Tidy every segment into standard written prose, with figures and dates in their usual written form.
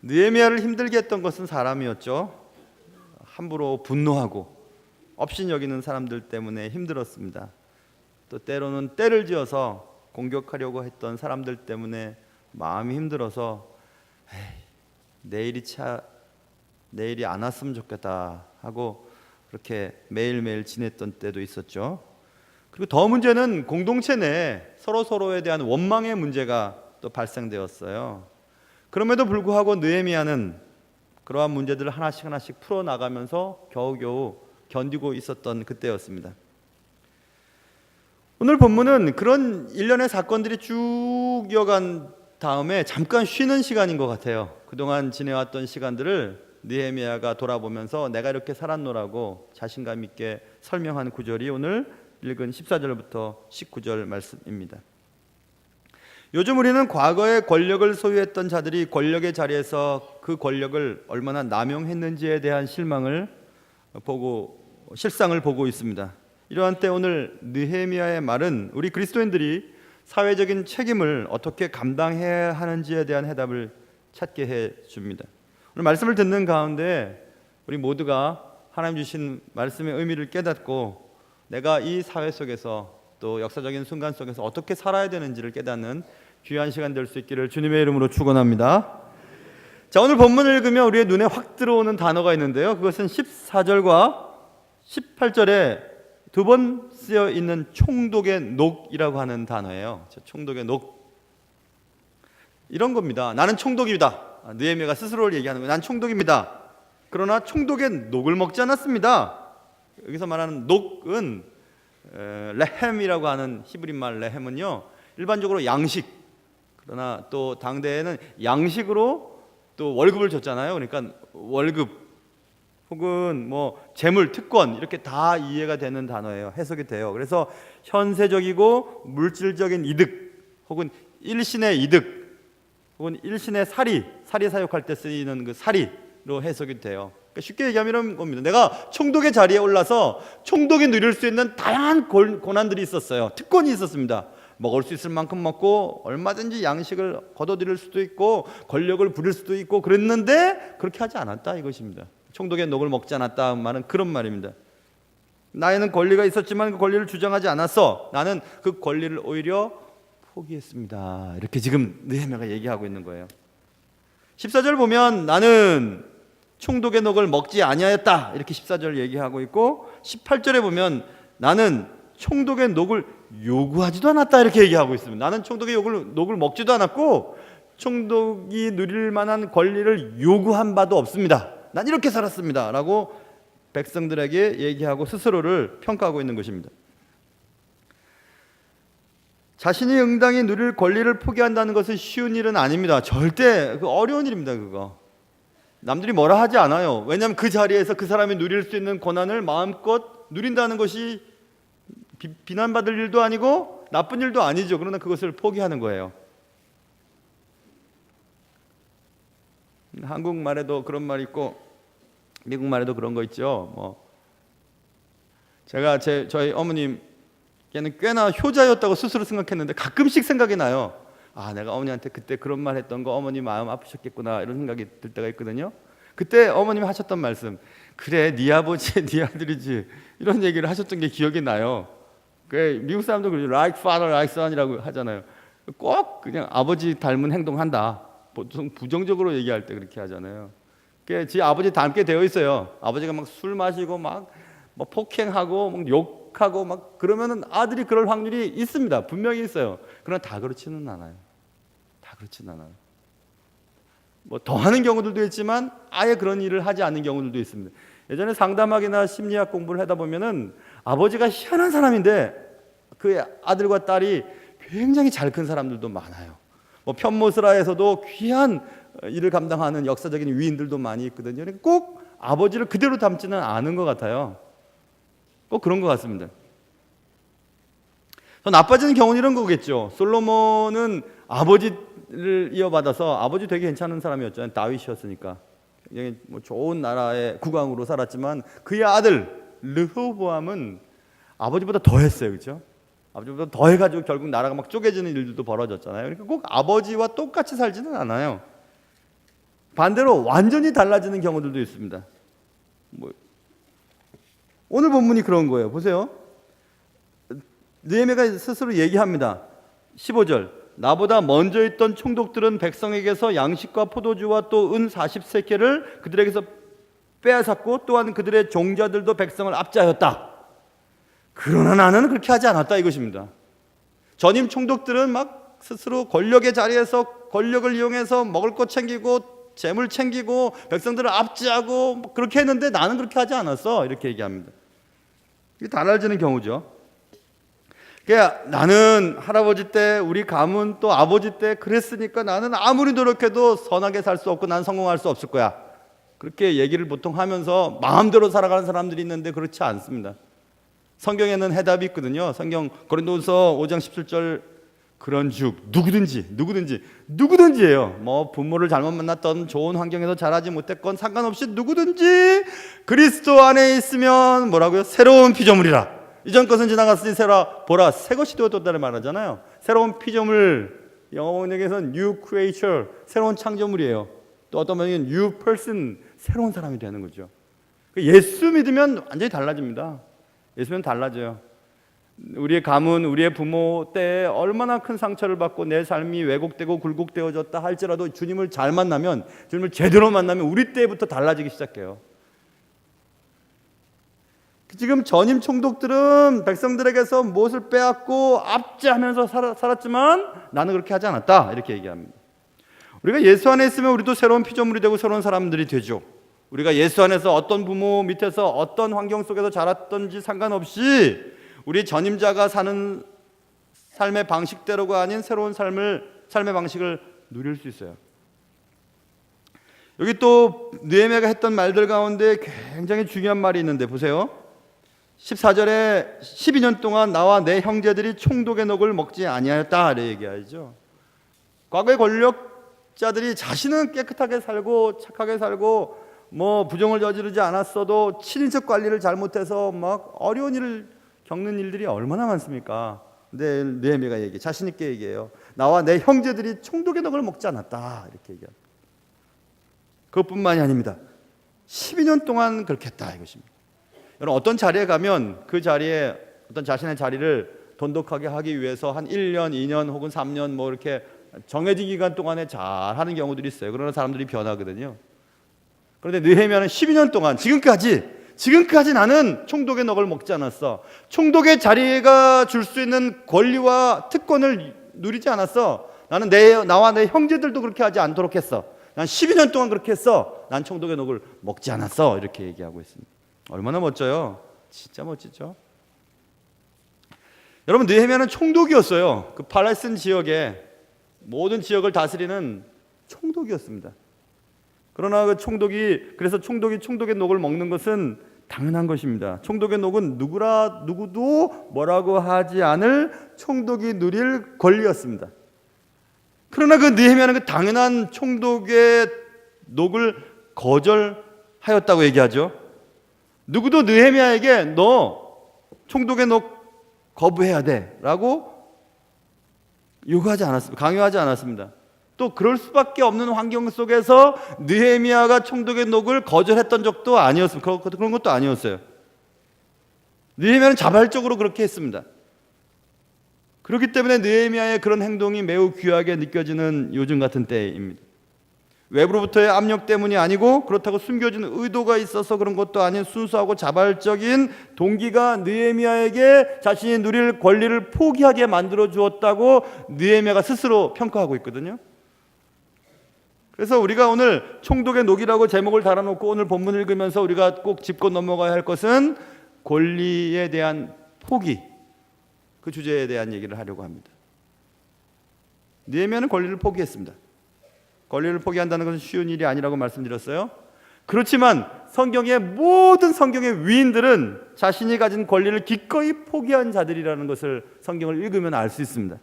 느헤미야를 힘들게 했던 것은 사람이었죠. 함부로 분노하고 업신여기는 사람들 때문에 힘들었습니다. 또 때로는 때를 지어서 공격하려고 했던 사람들 때문에 마음이 힘들어서 내일이 안 왔으면 좋겠다 하고 그렇게 매일매일 지냈던 때도 있었죠. 그리고 더 문제는 공동체 내에 서로에 대한 원망의 문제가 또 발생되었어요. 그럼에도 불구하고 느헤미야는 그러한 문제들을 하나씩 풀어나가면서 겨우겨우 견디고 있었던 그때였습니다. 오늘 본문은 그런 일련의 사건들이 쭉 이어간 다음에 잠깐 쉬는 시간인 것 같아요. 그동안 지내왔던 시간들을 느헤미야가 돌아보면서 내가 이렇게 살았노라고 자신감 있게 설명한 구절이 오늘 읽은 14절부터 19절 말씀입니다. 요즘 우리는 과거에 권력을 소유했던 자들이 권력의 자리에서 그 권력을 얼마나 남용했는지에 대한 실상을 보고 있습니다. 이러한 때 오늘 느헤미야의 말은 우리 그리스도인들이 사회적인 책임을 어떻게 감당해야 하는지에 대한 해답을 찾게 해 줍니다. 오늘 말씀을 듣는 가운데 우리 모두가 하나님 주신 말씀의 의미를 깨닫고 내가 이 사회 속에서 또 역사적인 순간 속에서 어떻게 살아야 되는지를 깨닫는 귀한 시간 될 수 있기를 주님의 이름으로 축원합니다. 자, 오늘 본문을 읽으면 우리의 눈에 확 들어오는 단어가 있는데요. 그것은 14절과 18절에 두 번 쓰여 있는 총독의 녹이라고 하는 단어예요. 총독의 녹. 이런 겁니다. 나는 총독이다. 느헤미야가 스스로를 얘기하는 거예요. 난 총독입니다. 그러나 총독의 녹을 먹지 않았습니다. 여기서 말하는 녹은 레헴이라고 하는 히브리말 레헴은요, 일반적으로 양식, 그러나 또 당대에는 양식으로 또 월급을 줬잖아요. 그러니까 월급 혹은 뭐 재물, 특권 이렇게 다 이해가 되는 단어예요. 해석이 돼요. 그래서 현세적이고 물질적인 이득 혹은 일신의 이득 혹은 일신의 사리 사육할 때 쓰이는 그 사리로 해석이 돼요. 그러니까 쉽게 얘기하면 이런 겁니다. 내가 총독의 자리에 올라서 총독이 누릴 수 있는 다양한 고난들이 있었어요. 특권이 있었습니다. 먹을 수 있을 만큼 먹고 얼마든지 양식을 거둬들일 수도 있고 권력을 부릴 수도 있고 그랬는데 그렇게 하지 않았다 이것입니다. 총독의 녹을 먹지 않았다 말은 그런 말입니다. 나에는 권리가 있었지만 그 권리를 주장하지 않았어. 나는 그 권리를 오히려 포기했습니다. 이렇게 지금 느헤미야가 얘기하고 있는 거예요. 14절 보면 나는 총독의 녹을 먹지 아니하였다 이렇게 14절 얘기하고 있고 18절에 보면 나는 총독의 녹을 요구하지도 않았다 이렇게 얘기하고 있습니다. 나는 총독의 녹을 먹지도 않았고 총독이 누릴 만한 권리를 요구한 바도 없습니다. 난 이렇게 살았습니다 라고 백성들에게 얘기하고 스스로를 평가하고 있는 것입니다. 자신이 응당히 누릴 권리를 포기한다는 것은 쉬운 일은 아닙니다. 절대 어려운 일입니다. 그거 남들이 뭐라 하지 않아요. 왜냐하면 그 자리에서 그 사람이 누릴 수 있는 고난을 마음껏 누린다는 것이 비난받을 일도 아니고 나쁜 일도 아니죠. 그러나 그것을 포기하는 거예요. 한국말에도 그런 말이 있고 미국말에도 그런 거 있죠. 제가 저희 어머님께는 꽤나 효자였다고 스스로 생각했는데 가끔씩 생각이 나요. 내가 어머니한테 그때 그런 말 했던 거 어머니 마음 아프셨겠구나 이런 생각이 들 때가 있거든요. 그때 어머님이 하셨던 말씀, 그래 네 아버지 네 아들이지 이런 얘기를 하셨던 게 기억이 나요. 미국 사람도 그러죠. like father, like son이라고 하잖아요. 꼭 그냥 아버지 닮은 행동한다. 보통 부정적으로 얘기할 때 그렇게 하잖아요. 지 아버지 닮게 되어 있어요. 아버지가 막 술 마시고 막 폭행하고 막 욕하고 막 그러면은 아들이 그럴 확률이 있습니다. 분명히 있어요. 그러나 다 그렇지는 않아요. 더 하는 경우들도 있지만 아예 그런 일을 하지 않는 경우들도 있습니다. 예전에 상담학이나 심리학 공부를 하다 보면은 아버지가 희한한 사람인데 그 아들과 딸이 굉장히 잘 큰 사람들도 많아요. 편모스라에서도 귀한 일을 감당하는 역사적인 위인들도 많이 있거든요. 그러니까 꼭 아버지를 그대로 닮지는 않은 것 같아요. 꼭 그런 것 같습니다. 더 나빠지는 경우는 이런 거겠죠. 솔로몬은 아버지를 이어받아서 아버지 되게 괜찮은 사람이었잖아요. 다윗이었으니까 굉장히 좋은 나라의 국왕으로 살았지만 그의 아들 르호보암은 아버지보다 더 했어요. 그렇죠? 아버지보다 더 해가지고 결국 나라가 막 쪼개지는 일들도 벌어졌잖아요. 그러니까 꼭 아버지와 똑같이 살지는 않아요. 반대로 완전히 달라지는 경우들도 있습니다. 오늘 본문이 그런 거예요. 보세요. 느헤미야가 스스로 얘기합니다. 15절, 나보다 먼저 있던 총독들은 백성에게서 양식과 포도주와 또 은 40세켈을 그들에게서 빼앗았고 또한 그들의 종자들도 백성을 압제하였다. 그러나 나는 그렇게 하지 않았다 이것입니다. 전임 총독들은 막 스스로 권력의 자리에서 권력을 이용해서 먹을 것 챙기고 재물 챙기고 백성들을 압제하고 그렇게 했는데 나는 그렇게 하지 않았어, 이렇게 얘기합니다. 이게 달라지는 경우죠. 그러니까 나는 할아버지 때, 우리 가문 또 아버지 때 그랬으니까 나는 아무리 노력해도 선하게 살 수 없고 난 성공할 수 없을 거야, 그렇게 얘기를 보통 하면서 마음대로 살아가는 사람들이 있는데 그렇지 않습니다. 성경에는 해답이 있거든요. 성경 고린도서 5장 17절, 그런즉 누구든지예요. 뭐 부모를 잘못 만났던, 좋은 환경에서 자라지 못했건 상관없이 누구든지 그리스도 안에 있으면 뭐라고요? 새로운 피조물이라. 이전 것은 지나갔으니 새로 보라, 새 것이 되었다를 말하잖아요. 새로운 피조물, 영어 번역에서는 new creature, 새로운 창조물이에요. 또 어떤 번역은 new person, 새로운 사람이 되는 거죠. 예수 믿으면 완전히 달라집니다. 예수 믿으면 달라져요. 우리의 가문, 우리의 부모 때에 얼마나 큰 상처를 받고 내 삶이 왜곡되고 굴곡되어졌다 할지라도 주님을 잘 만나면, 주님을 제대로 만나면 우리 때부터 달라지기 시작해요. 지금 전임 총독들은 백성들에게서 무엇을 빼앗고 압제하면서 살았지만 나는 그렇게 하지 않았다, 이렇게 얘기합니다. 우리가 예수 안에 있으면 우리도 새로운 피조물이 되고 새로운 사람들이 되죠. 우리가 예수 안에서 어떤 부모 밑에서 어떤 환경 속에서 자랐던지 상관없이 우리 전임자가 사는 삶의 방식대로가 아닌 새로운 삶의 방식을 누릴 수 있어요. 여기 또 느헤미야가 했던 말들 가운데 굉장히 중요한 말이 있는데 보세요. 14절에 12년 동안 나와 내 형제들이 총독의 녹을 먹지 아니하였다, 이렇게 얘기하죠. 과거의 권력자들이 자신은 깨끗하게 살고 착하게 살고 뭐 부정을 저지르지 않았어도 친인척 관리를 잘못해서 막 어려운 일을 겪는 일들이 얼마나 많습니까? 근데 느헤미야가 자신 있게 얘기해요. 나와 내 형제들이 총독의 녹을 먹지 않았다, 이렇게 얘기합니다. 그것뿐만이 아닙니다. 12년 동안 그렇게 했다 이것입니다. 여러분, 어떤 자리에 가면 그 자리에 어떤 자신의 자리를 돈독하게 하기 위해서 한 1년, 2년 혹은 3년 뭐 이렇게 정해진 기간 동안에 잘 하는 경우들이 있어요. 그러나 사람들이 변하거든요. 그런데 느헤미야는 12년 동안 지금까지 나는 총독의 녹을 먹지 않았어. 총독의 자리가 줄 수 있는 권리와 특권을 누리지 않았어. 나는 나와 내 형제들도 그렇게 하지 않도록 했어. 난 12년 동안 그렇게 했어. 난 총독의 녹을 먹지 않았어. 이렇게 얘기하고 있습니다. 얼마나 멋져요. 진짜 멋지죠. 여러분, 느헤미야는 총독이었어요. 그 팔레스틴 지역의 모든 지역을 다스리는 총독이었습니다. 그러나 그 그래서 총독의 녹을 먹는 것은 당연한 것입니다. 총독의 녹은 누구도 뭐라고 하지 않을 총독이 누릴 권리였습니다. 그러나 그 느헤미야는 그 당연한 총독의 녹을 거절하였다고 얘기하죠. 누구도 느헤미야에게 너 총독의 녹 거부해야 돼 라고 요구하지 않았습니다. 강요하지 않았습니다. 또 그럴 수밖에 없는 환경 속에서 느헤미야가 총독의 녹을 거절했던 적도 아니었습니다. 그런 것도 아니었어요. 느헤미야는 자발적으로 그렇게 했습니다. 그렇기 때문에 느헤미야의 그런 행동이 매우 귀하게 느껴지는 요즘 같은 때입니다. 외부로부터의 압력 때문이 아니고 그렇다고 숨겨진 의도가 있어서 그런 것도 아닌 순수하고 자발적인 동기가 느헤미야에게 자신이 누릴 권리를 포기하게 만들어 주었다고 느헤미야가 스스로 평가하고 있거든요. 그래서 우리가 오늘 총독의 녹이라고 제목을 달아놓고 오늘 본문을 읽으면서 우리가 꼭 짚고 넘어가야 할 것은 권리에 대한 포기, 그 주제에 대한 얘기를 하려고 합니다. 느헤미야는 권리를 포기했습니다. 권리를 포기한다는 것은 쉬운 일이 아니라고 말씀드렸어요. 그렇지만 모든 성경의 위인들은 자신이 가진 권리를 기꺼이 포기한 자들이라는 것을 성경을 읽으면 알 수 있습니다.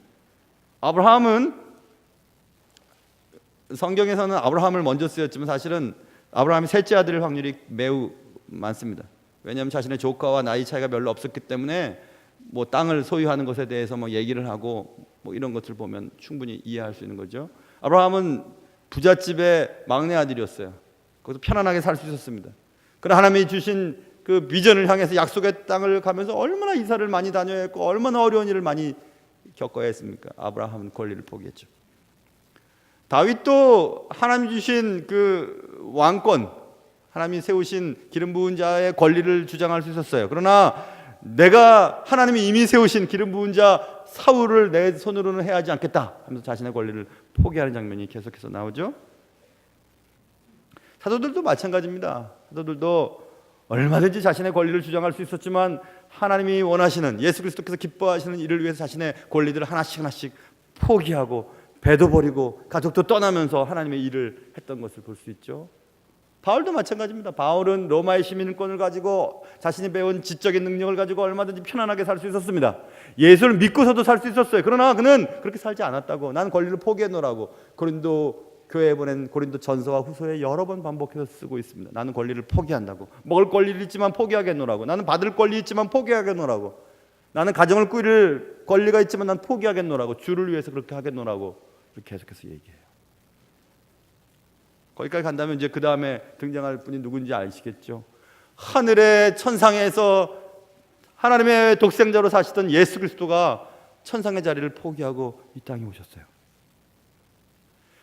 성경에서는 아브라함을 먼저 쓰였지만 사실은 아브라함이 셋째 아들일 확률이 매우 많습니다. 왜냐하면 자신의 조카와 나이 차이가 별로 없었기 때문에 뭐 땅을 소유하는 것에 대해서 뭐 얘기를 하고 뭐 이런 것을 보면 충분히 이해할 수 있는 거죠. 아브라함은 부잣집의 막내 아들이었어요. 거기서 편안하게 살 수 있었습니다. 그러나 하나님이 주신 그 비전을 향해서 약속의 땅을 가면서 얼마나 이사를 많이 다녀야 했고 얼마나 어려운 일을 많이 겪어야 했습니까? 아브라함은 권리를 포기했죠. 다윗도 하나님 주신 그 왕권, 하나님이 세우신 기름 부은 자의 권리를 주장할 수 있었어요. 그러나 내가 하나님이 이미 세우신 기름 부은 자 사울을 내 손으로는 해야 하지 않겠다 하면서 자신의 권리를 포기하는 장면이 계속해서 나오죠. 사도들도 마찬가지입니다. 사도들도 얼마든지 자신의 권리를 주장할 수 있었지만 하나님이 원하시는, 예수 그리스도께서 기뻐하시는 일을 위해서 자신의 권리들을 하나씩 포기하고 배도 버리고 가족도 떠나면서 하나님의 일을 했던 것을 볼 수 있죠. 바울도 마찬가지입니다. 바울은 로마의 시민권을 가지고 자신이 배운 지적인 능력을 가지고 얼마든지 편안하게 살 수 있었습니다. 예수를 믿고서도 살 수 있었어요. 그러나 그는 그렇게 살지 않았다고, 난 권리를 포기했노라고 고린도 교회에 보낸 고린도 전서와 후서에 여러 번 반복해서 쓰고 있습니다. 나는 권리를 포기한다고. 먹을 권리를 있지만 포기하겠노라고. 나는 받을 권리 있지만 포기하겠노라고. 나는 가정을 꾸릴 권리가 있지만 난 포기하겠노라고. 주를 위해서 그렇게 하겠노라고 이렇게 계속해서 얘기해요. 거기까지 간다면 이제 그 다음에 등장할 분이 누군지 아시겠죠? 하늘의 천상에서 하나님의 독생자로 사시던 예수 그리스도가 천상의 자리를 포기하고 이 땅에 오셨어요.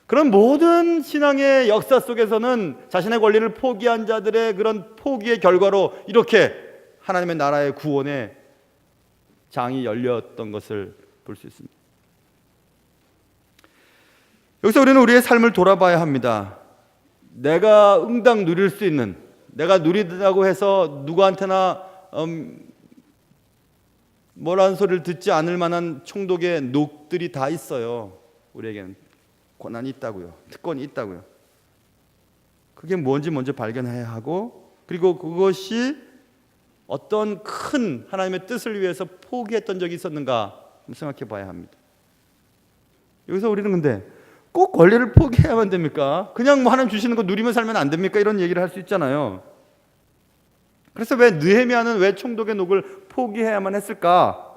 그런 모든 신앙의 역사 속에서는 자신의 권리를 포기한 자들의 그런 포기의 결과로 이렇게 하나님의 나라의 구원의 장이 열렸던 것을 볼 수 있습니다. 여기서 우리는 우리의 삶을 돌아봐야 합니다. 내가 응당 누릴 수 있는, 내가 누리다고 해서 누구한테나 뭐라는 소리를 듣지 않을 만한 총독의 녹들이 다 있어요. 우리에게는 권한이 있다고요. 특권이 있다고요. 그게 뭔지 먼저 발견해야 하고, 그리고 그것이 어떤 큰 하나님의 뜻을 위해서 포기했던 적이 있었는가 생각해 봐야 합니다. 여기서 우리는 근데 꼭 권리를 포기해야만 됩니까? 그냥 뭐 하나님 주시는 거 누리며 살면 안 됩니까? 이런 얘기를 할 수 있잖아요. 그래서 왜 느헤미야는 왜 총독의 녹을 포기해야만 했을까?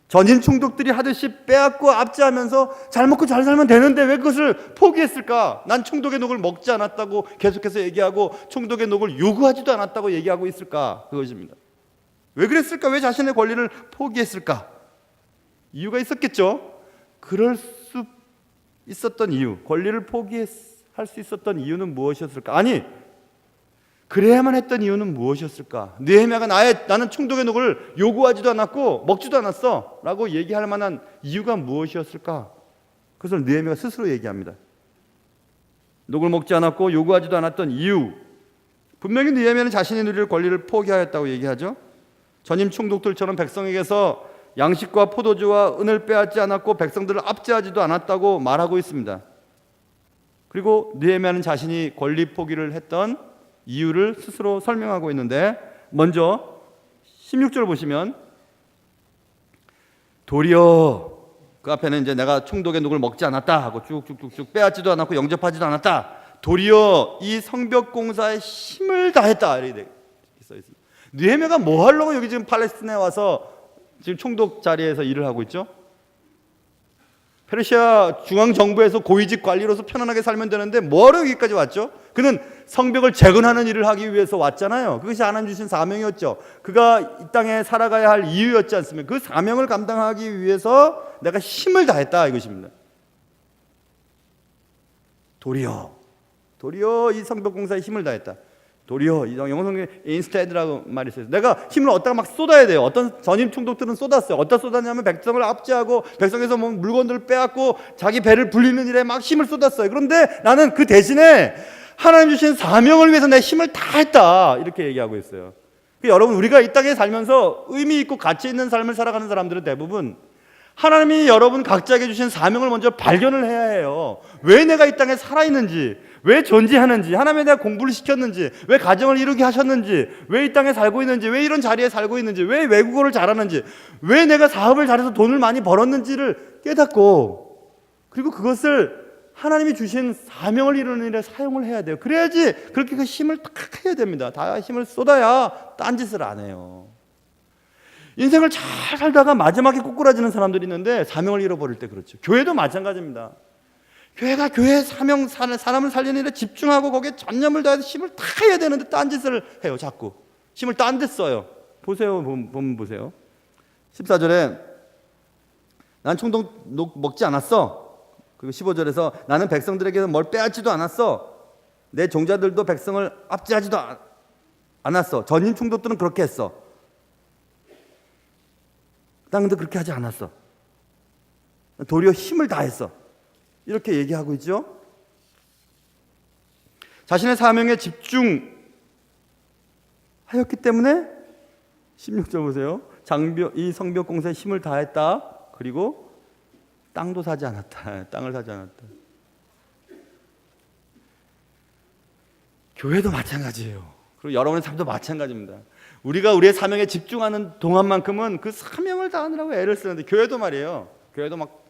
전임 총독들이 하듯이 빼앗고 압제하면서 잘 먹고 잘 살면 되는데 왜 그것을 포기했을까? 난 총독의 녹을 먹지 않았다고 계속해서 얘기하고 총독의 녹을 요구하지도 않았다고 얘기하고 있을까? 그것입니다. 왜 그랬을까? 왜 자신의 권리를 포기했을까? 이유가 있었겠죠. 그럴 수 있었던 이유, 권리를 포기할 수 있었던 이유는 무엇이었을까? 아니, 그래야만 했던 이유는 무엇이었을까? 느헤미야가 나는 총독의 녹을 요구하지도 않았고 먹지도 않았어 라고 얘기할 만한 이유가 무엇이었을까? 그것을 느헤미야가 스스로 얘기합니다. 녹을 먹지 않았고 요구하지도 않았던 이유, 분명히 느헤미야는 자신이 누릴 권리를 포기하였다고 얘기하죠. 전임 총독들처럼 백성에게서 양식과 포도주와 은을 빼앗지 않았고 백성들을 압제하지도 않았다고 말하고 있습니다. 그리고 느헤미야는 자신이 권리 포기를 했던 이유를 스스로 설명하고 있는데, 먼저 16절 보시면 도리어, 그 앞에는 이제 내가 총독의 녹을 먹지 않았다 하고 쭉쭉쭉쭉 빼앗지도 않았고 영접하지도 않았다. 도리어 이 성벽 공사에 힘을 다했다 이렇게 써 있습니다. 느헤미야가 뭐 하려고 여기 지금 팔레스타인에 와서 지금 총독 자리에서 일을 하고 있죠? 페르시아 중앙정부에서 고위직 관리로서 편안하게 살면 되는데 뭐하러 여기까지 왔죠? 그는 성벽을 재건하는 일을 하기 위해서 왔잖아요. 그것이 하나님 주신 사명이었죠. 그가 이 땅에 살아가야 할 이유였지 않습니까? 그 사명을 감당하기 위해서 내가 힘을 다했다 이것입니다. 도리어 이 성벽 공사에 힘을 다했다. 도리어, 영어 성경에 instead라고 말이 있어요. 내가 힘을 얻다가 막 쏟아야 돼요. 어떤 전임 총독들은 쏟았어요. 어디다 쏟았냐면 백성을 압제하고 백성에서 뭐 물건들을 빼앗고 자기 배를 불리는 일에 막 힘을 쏟았어요. 그런데 나는 그 대신에 하나님 주신 사명을 위해서 내 힘을 다했다 이렇게 얘기하고 있어요. 여러분, 우리가 이 땅에 살면서 의미 있고 가치 있는 삶을 살아가는 사람들은 대부분 하나님이 여러분 각자에게 주신 사명을 먼저 발견을 해야 해요. 왜 내가 이 땅에 살아있는지, 왜 존재하는지, 하나님에 대한 공부를 시켰는지, 왜 가정을 이루게 하셨는지, 왜 이 땅에 살고 있는지, 왜 이런 자리에 살고 있는지, 왜 외국어를 잘하는지, 왜 내가 사업을 잘해서 돈을 많이 벌었는지를 깨닫고, 그리고 그것을 하나님이 주신 사명을 이루는 일에 사용을 해야 돼요. 그래야지 그렇게 그 힘을 딱 해야 됩니다. 다 힘을 쏟아야 딴짓을 안 해요. 인생을 잘 살다가 마지막에 꼬꾸라지는 사람들이 있는데 사명을 잃어버릴 때 그렇죠. 교회도 마찬가지입니다. 교회가 교회 사명, 사람을 살리는 일에 집중하고 거기에 전념을 다해서 힘을 다 해야 되는데 딴짓을 해요. 자꾸 힘을 딴 데 써요. 보세요. 보면 보세요. 14절에 난 총독 먹지 않았어. 그리고 15절에서 나는 백성들에게서 뭘 빼앗지도 않았어. 내 종자들도 백성을 압제하지도 않았어. 전임 총독들은 그렇게 했어. 난 근데 그렇게 하지 않았어. 도리어 힘을 다했어. 이렇게 얘기하고 있죠. 자신의 사명에 집중하였기 때문에 16절 보세요. 이 성벽 공사에 힘을 다했다. 그리고 땅도 사지 않았다. 땅을 사지 않았다. 교회도 마찬가지예요. 그리고 여러분의 삶도 마찬가지입니다. 우리가 우리의 사명에 집중하는 동안만큼은 그 사명을 다하느라고 애를 쓰는데, 교회도 말이에요. 교회도 막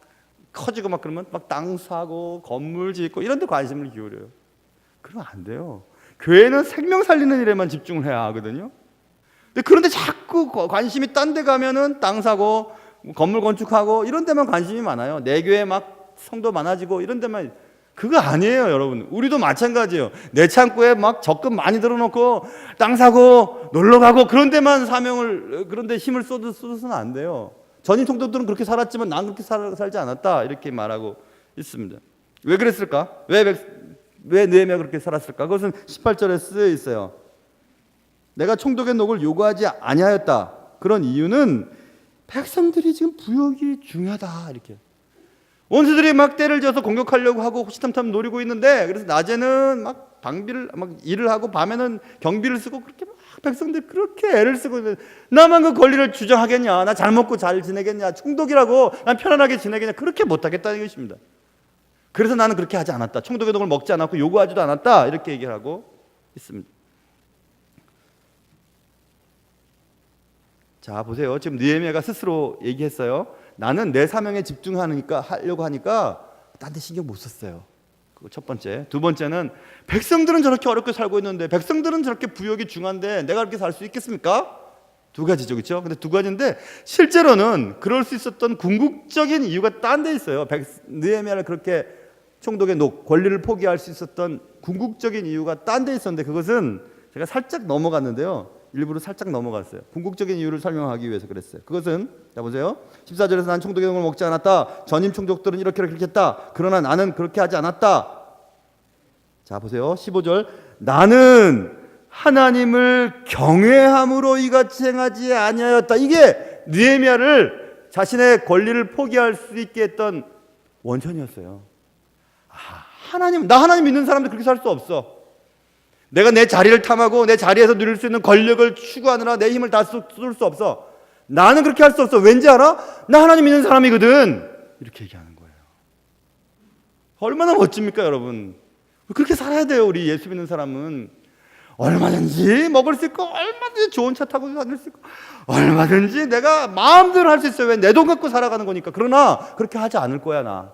커지고 막 그러면 막 땅 사고 건물 짓고 이런 데 관심을 기울여요. 그러면 안 돼요. 교회는 생명 살리는 일에만 집중을 해야 하거든요. 그런데 자꾸 관심이 딴 데 가면은 땅 사고 건물 건축하고 이런 데만 관심이 많아요. 내 교회 막 성도 많아지고 이런 데만. 그거 아니에요, 여러분. 우리도 마찬가지예요. 내 창고에 막 적금 많이 들어놓고 땅 사고 놀러 가고 그런 데만 그런 데 힘을 쏟아서는 안 돼요. 전임 총독들은 그렇게 살았지만 난 그렇게 살지 않았다. 이렇게 말하고 있습니다. 왜 그랬을까? 왜 느헤미야가 그렇게 살았을까? 그것은 18절에 쓰여 있어요. 내가 총독의 녹을 요구하지 아니하였다. 그런 이유는 백성들이 지금 부역이 중요하다. 이렇게. 원수들이 막 때를 져서 공격하려고 하고 호시탐탐 노리고 있는데, 그래서 낮에는 막 일을 하고 밤에는 경비를 쓰고 그렇게 막 백성들이 그렇게 애를 쓰고 있는데, 나만 그 권리를 주장하겠냐? 나 잘 먹고 잘 지내겠냐? 총독이라고 난 편안하게 지내겠냐? 그렇게 못하겠다는 것입니다. 그래서 나는 그렇게 하지 않았다. 총독의 돈을 먹지 않았고 요구하지도 않았다. 이렇게 얘기를 하고 있습니다. 자, 보세요. 지금 느헤미야가 스스로 얘기했어요. 나는 내 사명에 하려고 하니까 딴 데 신경 못 썼어요. 그거 첫 번째. 두 번째는 백성들은 저렇게 어렵게 살고 있는데, 백성들은 저렇게 부역이 중한데 내가 그렇게 살 수 있겠습니까? 두 가지죠, 그렇죠? 근데 두 가지인데 실제로는 그럴 수 있었던 궁극적인 이유가 딴 데 있어요. 느헤미야를 그렇게 총독의 권리를 포기할 수 있었던 궁극적인 이유가 딴 데 있었는데, 그것은 제가 살짝 넘어갔는데요. 일부러 살짝 넘어갔어요. 궁극적인 이유를 설명하기 위해서 그랬어요. 그것은, 자 보세요. 14절에서 난 총독의 돈을 먹지 않았다. 전임 총독들은 이렇게 했다. 그러나 나는 그렇게 하지 않았다. 자 보세요. 15절. 나는 하나님을 경외함으로 이같이 행하지 아니하였다. 이게 느헤미야를 자신의 권리를 포기할 수 있게 했던 원천이었어요. 나 하나님 믿는 사람들 그렇게 살 수 없어. 내가 내 자리를 탐하고 내 자리에서 누릴 수 있는 권력을 추구하느라 내 힘을 다 쏟을 수 없어. 나는 그렇게 할 수 없어. 왠지 알아? 나 하나님 믿는 사람이거든. 이렇게 얘기하는 거예요. 얼마나 멋집니까, 여러분? 그렇게 살아야 돼요. 우리 예수 믿는 사람은. 얼마든지 먹을 수 있고, 얼마든지 좋은 차 타고 다닐 수 있고, 얼마든지 내가 마음대로 할 수 있어요. 왜? 내 돈 갖고 살아가는 거니까. 그러나 그렇게 하지 않을 거야, 나.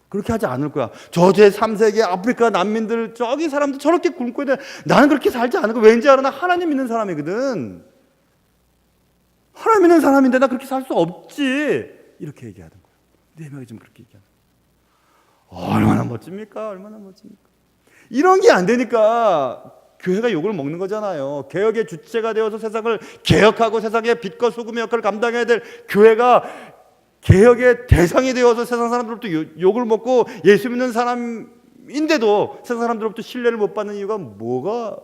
그렇게 하지 않을 거야. 저 제3세계 아프리카 난민들, 저기 사람들 저렇게 굶고 있는데 나는 그렇게 살지 않을 거야. 왠지 알아? 나 하나님 믿는 사람이거든. 하나님 믿는 사람인데 나 그렇게 살 수 없지. 이렇게 얘기하는 거야. 느헤미야가 지금 그렇게 얘기하는 거야. 얼마나 멋집니까? 얼마나 멋집니까? 이런 게 안 되니까 교회가 욕을 먹는 거잖아요. 개혁의 주체가 되어서 세상을 개혁하고 세상의 빛과 소금의 역할을 감당해야 될 교회가 개혁의 대상이 되어서 세상 사람들로부터 욕을 먹고 예수 믿는 사람인데도 세상 사람들로부터 신뢰를 못 받는 이유가 뭐가?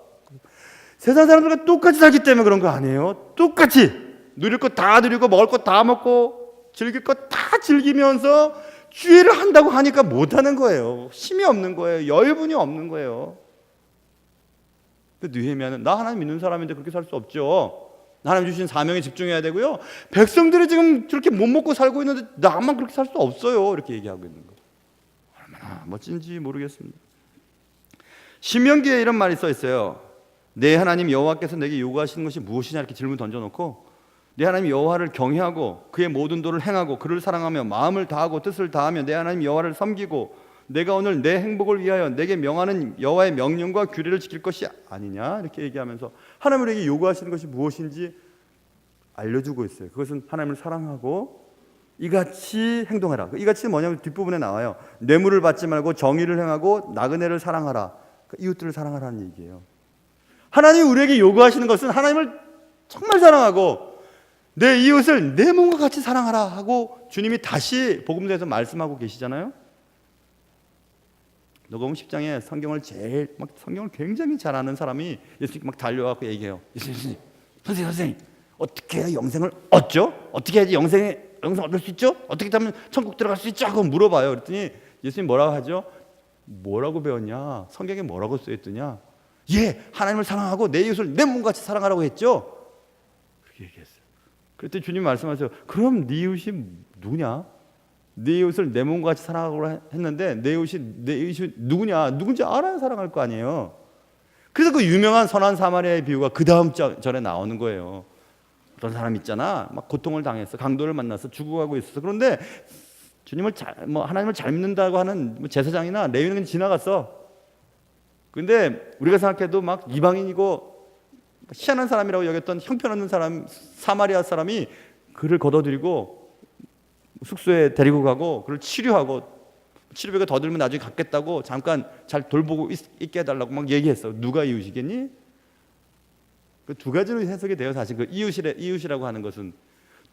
세상 사람들과 똑같이 살기 때문에 그런 거 아니에요? 똑같이 누릴 거 다 누리고 먹을 거 다 먹고 즐길 거 다 즐기면서 주의를 한다고 하니까 못하는 거예요. 힘이 없는 거예요. 여유분이 없는 거예요. 근데 느헤미야는 나 하나님 믿는 사람인데 그렇게 살 수 없죠. 하나님 주신 사명에 집중해야 되고요. 백성들이 지금 저렇게 못 먹고 살고 있는데 나만 그렇게 살 수 없어요. 이렇게 얘기하고 있는 거예요. 얼마나 멋진지 모르겠습니다. 신명기에 이런 말이 써 있어요. 내 하나님 여호와께서 내게 요구하시는 것이 무엇이냐 이렇게 질문 던져놓고, 내 하나님 여호와를 경외하고 그의 모든 도를 행하고 그를 사랑하며 마음을 다하고 뜻을 다하며 내 하나님 여호와를 섬기고 내가 오늘 내 행복을 위하여 내게 명하는 여호와의 명령과 규례를 지킬 것이 아니냐 이렇게 얘기하면서 하나님 우리에게 요구하시는 것이 무엇인지 알려주고 있어요. 그것은 하나님을 사랑하고 이같이 행동하라. 이같이 뭐냐면 뒷부분에 나와요. 뇌물을 받지 말고 정의를 행하고 나그네를 사랑하라. 이웃들을 사랑하라는 얘기예요. 하나님이 우리에게 요구하시는 것은 하나님을 정말 사랑하고 내 이웃을 내 몸과 같이 사랑하라 하고 주님이 다시 복음서에서 말씀하고 계시잖아요. 누가복음 10장에 성경을 굉장히 잘 아는 사람이 예수님께 막 달려와서 얘기해요. 예수님, 선생님, 어떻게 해야 영생을 얻죠? 어떻게 해야지 영생 얻을 수 있죠? 어떻게 하면 천국 들어갈 수 있죠? 하고 물어봐요. 그랬더니 예수님 뭐라고 하죠? 뭐라고 배웠냐? 성경에 뭐라고 써있더냐? 하나님을 사랑하고 내 이웃을 내 몸같이 사랑하라고 했죠? 그렇게 얘기했어요. 그랬더니 주님 말씀하세요. 그럼 네 이웃이 누구냐? 네 이웃을 내 몸과 같이 사랑하라고 했는데 내 이웃이 누구냐? 누군지 알아야 사랑할 거 아니에요. 그래서 그 유명한 선한 사마리아의 비유가 그 다음 절에 나오는 거예요. 어떤 사람 있잖아, 막 고통을 당했어, 강도를 만나서 죽어가고 있었어. 그런데 주님을 하나님을 잘 믿는다고 하는 제사장이나 레위는 지나갔어. 근데 우리가 생각해도 막 이방인이고 희한한 사람이라고 여겼던 형편없는 사람, 사마리아 사람이 그를 걷어들이고 숙소에 데리고 가고 그를 치료하고 치료비가 더 들면 나중에 갚겠다고 잠깐 잘 돌보고 있게 해달라고 막 얘기했어. 누가 이웃이겠니? 그 두 가지로 해석이 돼요. 사실 그 이웃이라고 하는 것은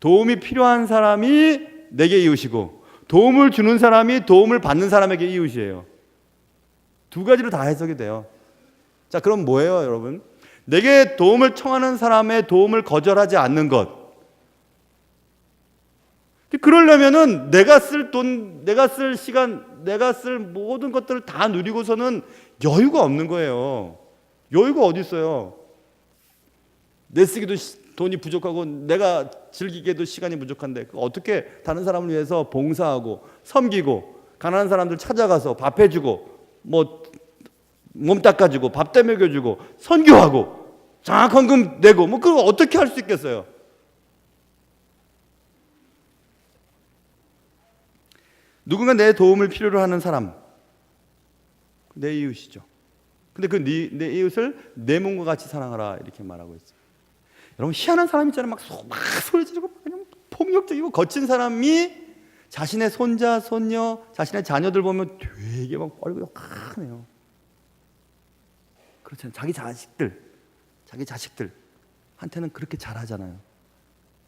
도움이 필요한 사람이 내게 이웃이고 도움을 주는 사람이 도움을 받는 사람에게 이웃이에요. 두 가지로 다 해석이 돼요. 자, 그럼 뭐예요, 여러분? 내게 도움을 청하는 사람의 도움을 거절하지 않는 것. 그러려면은 내가 쓸 돈, 내가 쓸 시간, 내가 쓸 모든 것들을 다 누리고서는 여유가 없는 거예요. 여유가 어디 있어요? 내 쓰기도 돈이 부족하고 내가 즐기기에도 시간이 부족한데 어떻게 다른 사람을 위해서 봉사하고 섬기고 가난한 사람들 찾아가서 밥 해주고 몸 닦아주고 밥대 먹여주고 선교하고 장학헌금 내고 그걸 어떻게 할 수 있겠어요? 누군가 내 도움을 필요로 하는 사람, 내 이웃이죠. 근데 내 이웃을 내 몸과 같이 사랑하라 이렇게 말하고 있어요. 여러분, 희한한 사람 있잖아요. 막 소리 지르고 그냥 폭력적이고 거친 사람이 자신의 손자, 손녀, 자신의 자녀들 보면 되게 막 얼굴이 환해요. 그렇잖아요. 자기 자식들한테는 그렇게 잘하잖아요.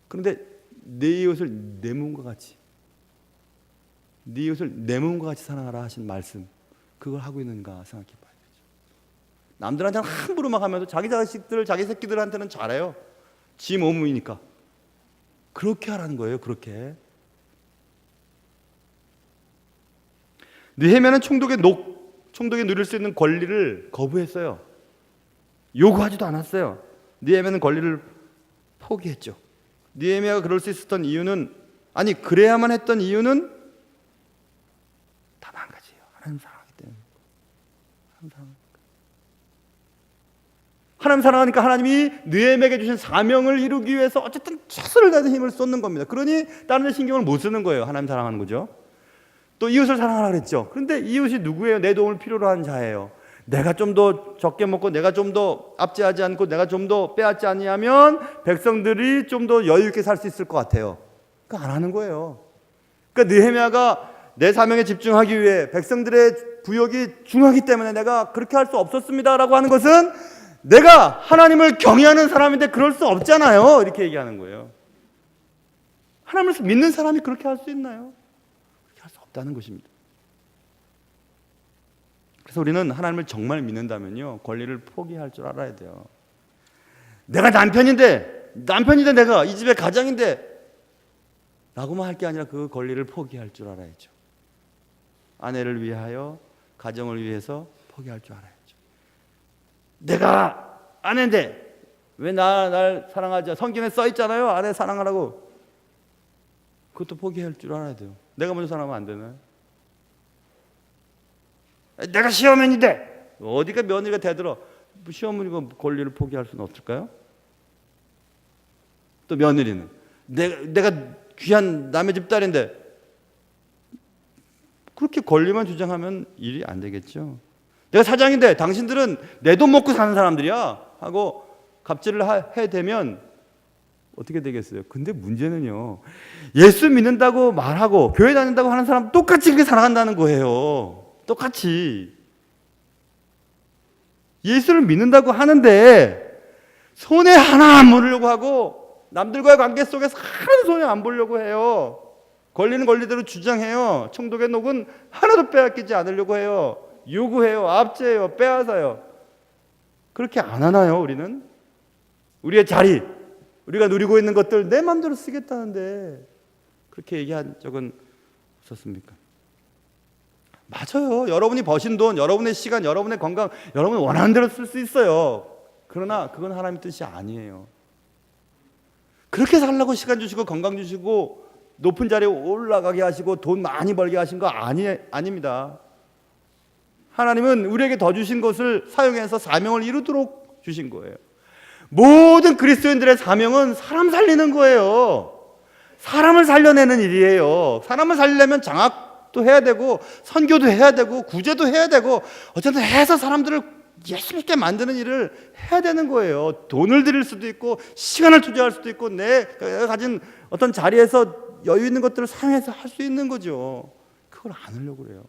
그런데 내 이웃을 내 몸과 같이, 네 이웃을 내 몸과 같이 사랑하라 하신 말씀, 그걸 하고 있는가 생각해 봐야 되죠. 남들한테는 함부로 막 하면서 자기 자식들, 자기 새끼들한테는 잘해요. 지 몸이니까. 그렇게 하라는 거예요. 그렇게. 느헤미야는 총독이 누릴 수 있는 권리를 거부했어요. 요구하지도 않았어요. 느헤미야는 권리를 포기했죠. 느헤미야가 그럴 수 있었던 이유는, 그래야만 했던 이유는 단 한 가지예요. 하나님 사랑하기 때문에. 하나님 사랑하니까 하나님이 느헤미야에게 주신 사명을 이루기 위해서 어쨌든 최선을 다해서 힘을 쏟는 겁니다. 그러니 다른 데 신경을 못 쓰는 거예요. 하나님 사랑하는 거죠. 또 이웃을 사랑하라 그랬죠. 그런데 이웃이 누구예요? 내 도움을 필요로 하는 자예요. 내가 좀 더 적게 먹고 내가 좀 더 압제하지 않고 내가 좀 더 빼앗지 않으면 백성들이 좀 더 여유 있게 살 수 있을 것 같아요. 그거 안 하는 거예요. 그러니까 느헤미야가 내 사명에 집중하기 위해 백성들의 부역이 중하기 때문에 내가 그렇게 할 수 없었습니다라고 하는 것은 내가 하나님을 경외하는 사람인데 그럴 수 없잖아요. 이렇게 얘기하는 거예요. 하나님을 믿는 사람이 그렇게 할 수 있나요? 그렇게 할 수 없다는 것입니다. 그래서 우리는 하나님을 정말 믿는다면요, 권리를 포기할 줄 알아야 돼요. 내가 남편인데 내가 이 집의 가장인데 라고만 할 게 아니라 그 권리를 포기할 줄 알아야죠. 아내를 위하여, 가정을 위해서 포기할 줄 알아야죠. 내가 아내인데 왜 날 사랑하지? 성경에 써 있잖아요. 아내 사랑하라고. 그것도 포기할 줄 알아야 돼요. 내가 먼저 사랑하면 안 되나요? 내가 시어머니인데 어디가 며느리가 대들어. 시어머니가 권리를 포기할 수는 없을까요? 또 며느리는 내가 귀한 남의 집 딸인데 그렇게 권리만 주장하면 일이 안 되겠죠. 내가 사장인데 당신들은 내 돈 먹고 사는 사람들이야 하고 갑질을 해대면 어떻게 되겠어요? 근데 문제는요, 예수 믿는다고 말하고 교회 다닌다고 하는 사람 똑같이 그렇게 살아간다는 거예요. 똑같이. 예수를 믿는다고 하는데 손해 하나 안 보려고 하고 남들과의 관계 속에서 하나도 손해 안 보려고 해요. 권리는 권리대로 주장해요. 총독의 녹은 하나도 빼앗기지 않으려고 해요. 요구해요. 압제해요. 빼앗아요. 그렇게 안 하나요, 우리는? 우리의 자리, 우리가 누리고 있는 것들 내 마음대로 쓰겠다는데 그렇게 얘기한 적은 없었습니까? 맞아요. 여러분이 버신 돈, 여러분의 시간, 여러분의 건강, 여러분이 원하는 대로 쓸 수 있어요. 그러나 그건 하나님의 뜻이 아니에요. 그렇게 살라고 시간 주시고 건강 주시고 높은 자리에 올라가게 하시고 돈 많이 벌게 하신 거 아닙니다. 하나님은 우리에게 더 주신 것을 사용해서 사명을 이루도록 주신 거예요. 모든 그리스도인들의 사명은 사람 살리는 거예요. 사람을 살려내는 일이에요. 사람을 살리려면 장학도 해야 되고 선교도 해야 되고 구제도 해야 되고 어쨌든 해서 사람들을 예수 믿게 만드는 일을 해야 되는 거예요. 돈을 드릴 수도 있고 시간을 투자할 수도 있고 내가 가진 어떤 자리에서 여유 있는 것들을 사용해서 할 수 있는 거죠. 그걸 안 하려고 그래요.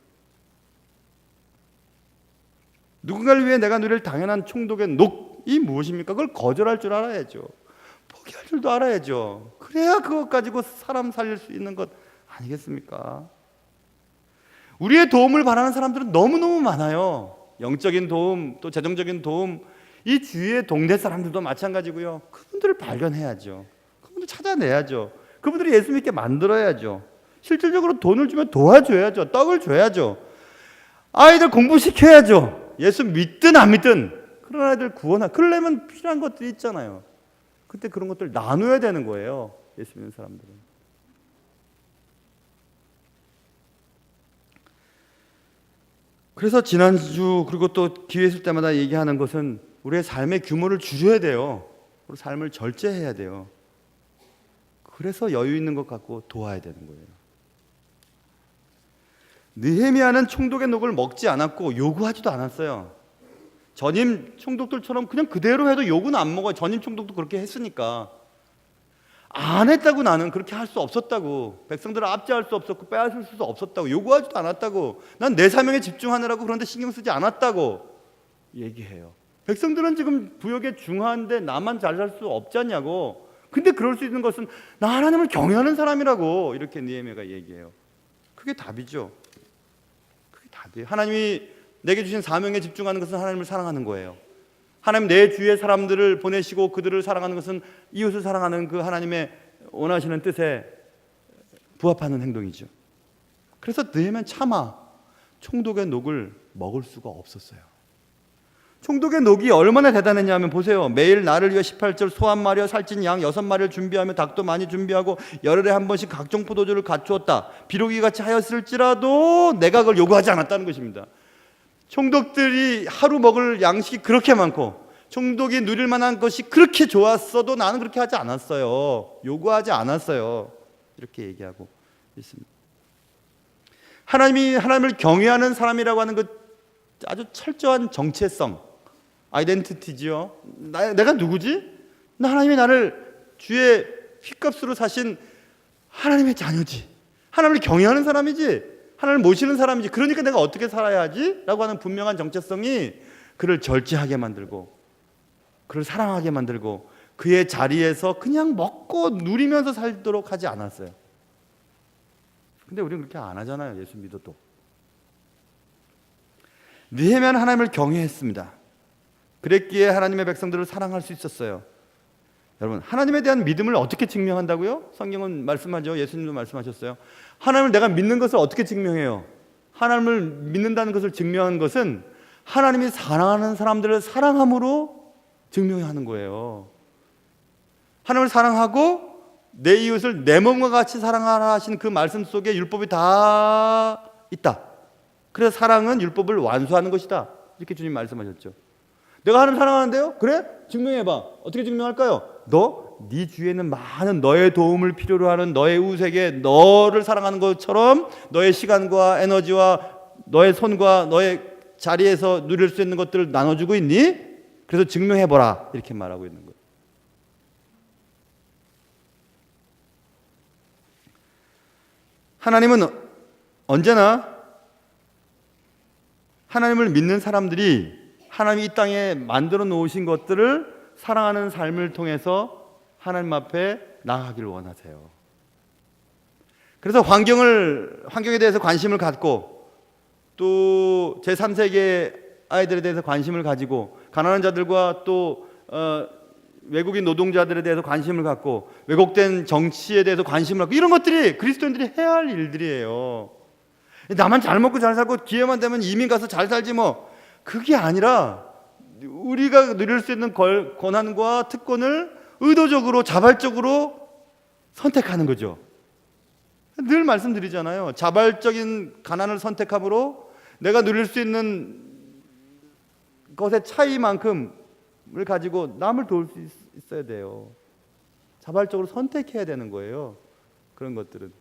누군가를 위해 내가 누릴 당연한 총독의 녹이 무엇입니까? 그걸 거절할 줄 알아야죠. 포기할 줄도 알아야죠. 그래야 그것 가지고 사람 살릴 수 있는 것 아니겠습니까? 우리의 도움을 바라는 사람들은 너무너무 많아요. 영적인 도움, 또 재정적인 도움, 이 주위의 동네 사람들도 마찬가지고요. 그분들을 발견해야죠. 그분들 찾아내야죠. 그분들이 예수 믿게 만들어야죠. 실질적으로 돈을 주면 도와줘야죠. 떡을 줘야죠. 아이들 공부시켜야죠. 예수 믿든 안 믿든 그런 아이들 그러려면 필요한 것들이 있잖아요. 그때 그런 것들 나눠야 되는 거예요. 예수 믿는 사람들은. 그래서 지난주 그리고 또 기회 있을 때마다 얘기하는 것은 우리의 삶의 규모를 줄여야 돼요. 우리 삶을 절제해야 돼요. 그래서 여유 있는 것 갖고 도와야 되는 거예요. 느헤미야는 총독의 녹을 먹지 않았고 요구하지도 않았어요. 전임 총독들처럼 그냥 그대로 해도 요구는 안 먹어요. 전임 총독도 그렇게 했으니까. 안 했다고. 나는 그렇게 할 수 없었다고. 백성들을 압제할 수 없었고 빼앗을 수 없었다고. 요구하지도 않았다고. 난 내 사명에 집중하느라고 그런데 신경 쓰지 않았다고 얘기해요. 백성들은 지금 부역에 중하한데 나만 잘 살 수 없지 않냐고. 근데 그럴 수 있는 것은 나 하나님을 경외하는 사람이라고 이렇게 느헤미야가 얘기해요. 그게 답이죠. 그게 답이에요. 하나님이 내게 주신 사명에 집중하는 것은 하나님을 사랑하는 거예요. 하나님 내 주위의 사람들을 보내시고 그들을 사랑하는 것은 이웃을 사랑하는 그 하나님의 원하시는 뜻에 부합하는 행동이죠. 그래서 느헤미야는 차마 총독의 녹을 먹을 수가 없었어요. 총독의 녹이 얼마나 대단했냐면 보세요. 매일 나를 위해 18절 소 한 마리와 살찐 양 6마리를 준비하며 닭도 많이 준비하고 열흘에 한 번씩 각종 포도주를 갖추었다. 비록 이같이 하였을지라도 내가 그걸 요구하지 않았다는 것입니다. 총독들이 하루 먹을 양식이 그렇게 많고 총독이 누릴 만한 것이 그렇게 좋았어도 나는 그렇게 하지 않았어요. 요구하지 않았어요. 이렇게 얘기하고 있습니다. 하나님을 경외하는 사람이라고 하는 것 아주 철저한 정체성, 아이덴티티지요. 내가 누구지? 나 하나님이 나를 주의 핏값으로 사신 하나님의 자녀지. 하나님을 경외하는 사람이지. 하나님을 모시는 사람이지. 그러니까 내가 어떻게 살아야 하지? 라고 하는 분명한 정체성이 그를 절제하게 만들고 그를 사랑하게 만들고 그의 자리에서 그냥 먹고 누리면서 살도록 하지 않았어요. 근데 우리는 그렇게 안 하잖아요. 예수 믿어도. 느헤미야는 하나님을 경외했습니다. 그랬기에 하나님의 백성들을 사랑할 수 있었어요. 여러분, 하나님에 대한 믿음을 어떻게 증명한다고요? 성경은 말씀하죠. 예수님도 말씀하셨어요. 하나님을 내가 믿는 것을 어떻게 증명해요? 하나님을 믿는다는 것을 증명하는 것은 하나님이 사랑하는 사람들을 사랑함으로 증명하는 거예요. 하나님을 사랑하고 내 이웃을 내 몸과 같이 사랑하라 하신 그 말씀 속에 율법이 다 있다. 그래서 사랑은 율법을 완수하는 것이다. 이렇게 주님 말씀하셨죠. 내가 하나님 사랑하는데요? 그래? 증명해봐. 어떻게 증명할까요? 네 주위에는 많은 너의 도움을 필요로 하는 너의 이웃에게 너를 사랑하는 것처럼 너의 시간과 에너지와 너의 손과 너의 자리에서 누릴 수 있는 것들을 나눠주고 있니? 그래서 증명해보라. 이렇게 말하고 있는 거예요. 하나님은 언제나 하나님을 믿는 사람들이 하나님이 이 땅에 만들어 놓으신 것들을 사랑하는 삶을 통해서 하나님 앞에 나아가기를 원하세요. 그래서 환경에 대해서 관심을 갖고, 또 제3세계 아이들에 대해서 관심을 가지고, 가난한 자들과 또 외국인 노동자들에 대해서 관심을 갖고, 왜곡된 정치에 대해서 관심을 갖고, 이런 것들이 그리스도인들이 해야 할 일들이에요. 나만 잘 먹고 잘 살고 기회만 되면 이민 가서 잘 살지 뭐, 그게 아니라 우리가 누릴 수 있는 권한과 특권을 의도적으로 자발적으로 선택하는 거죠. 늘 말씀드리잖아요. 자발적인 가난을 선택함으로 내가 누릴 수 있는 것의 차이만큼을 가지고 남을 도울 수 있어야 돼요. 자발적으로 선택해야 되는 거예요. 그런 것들은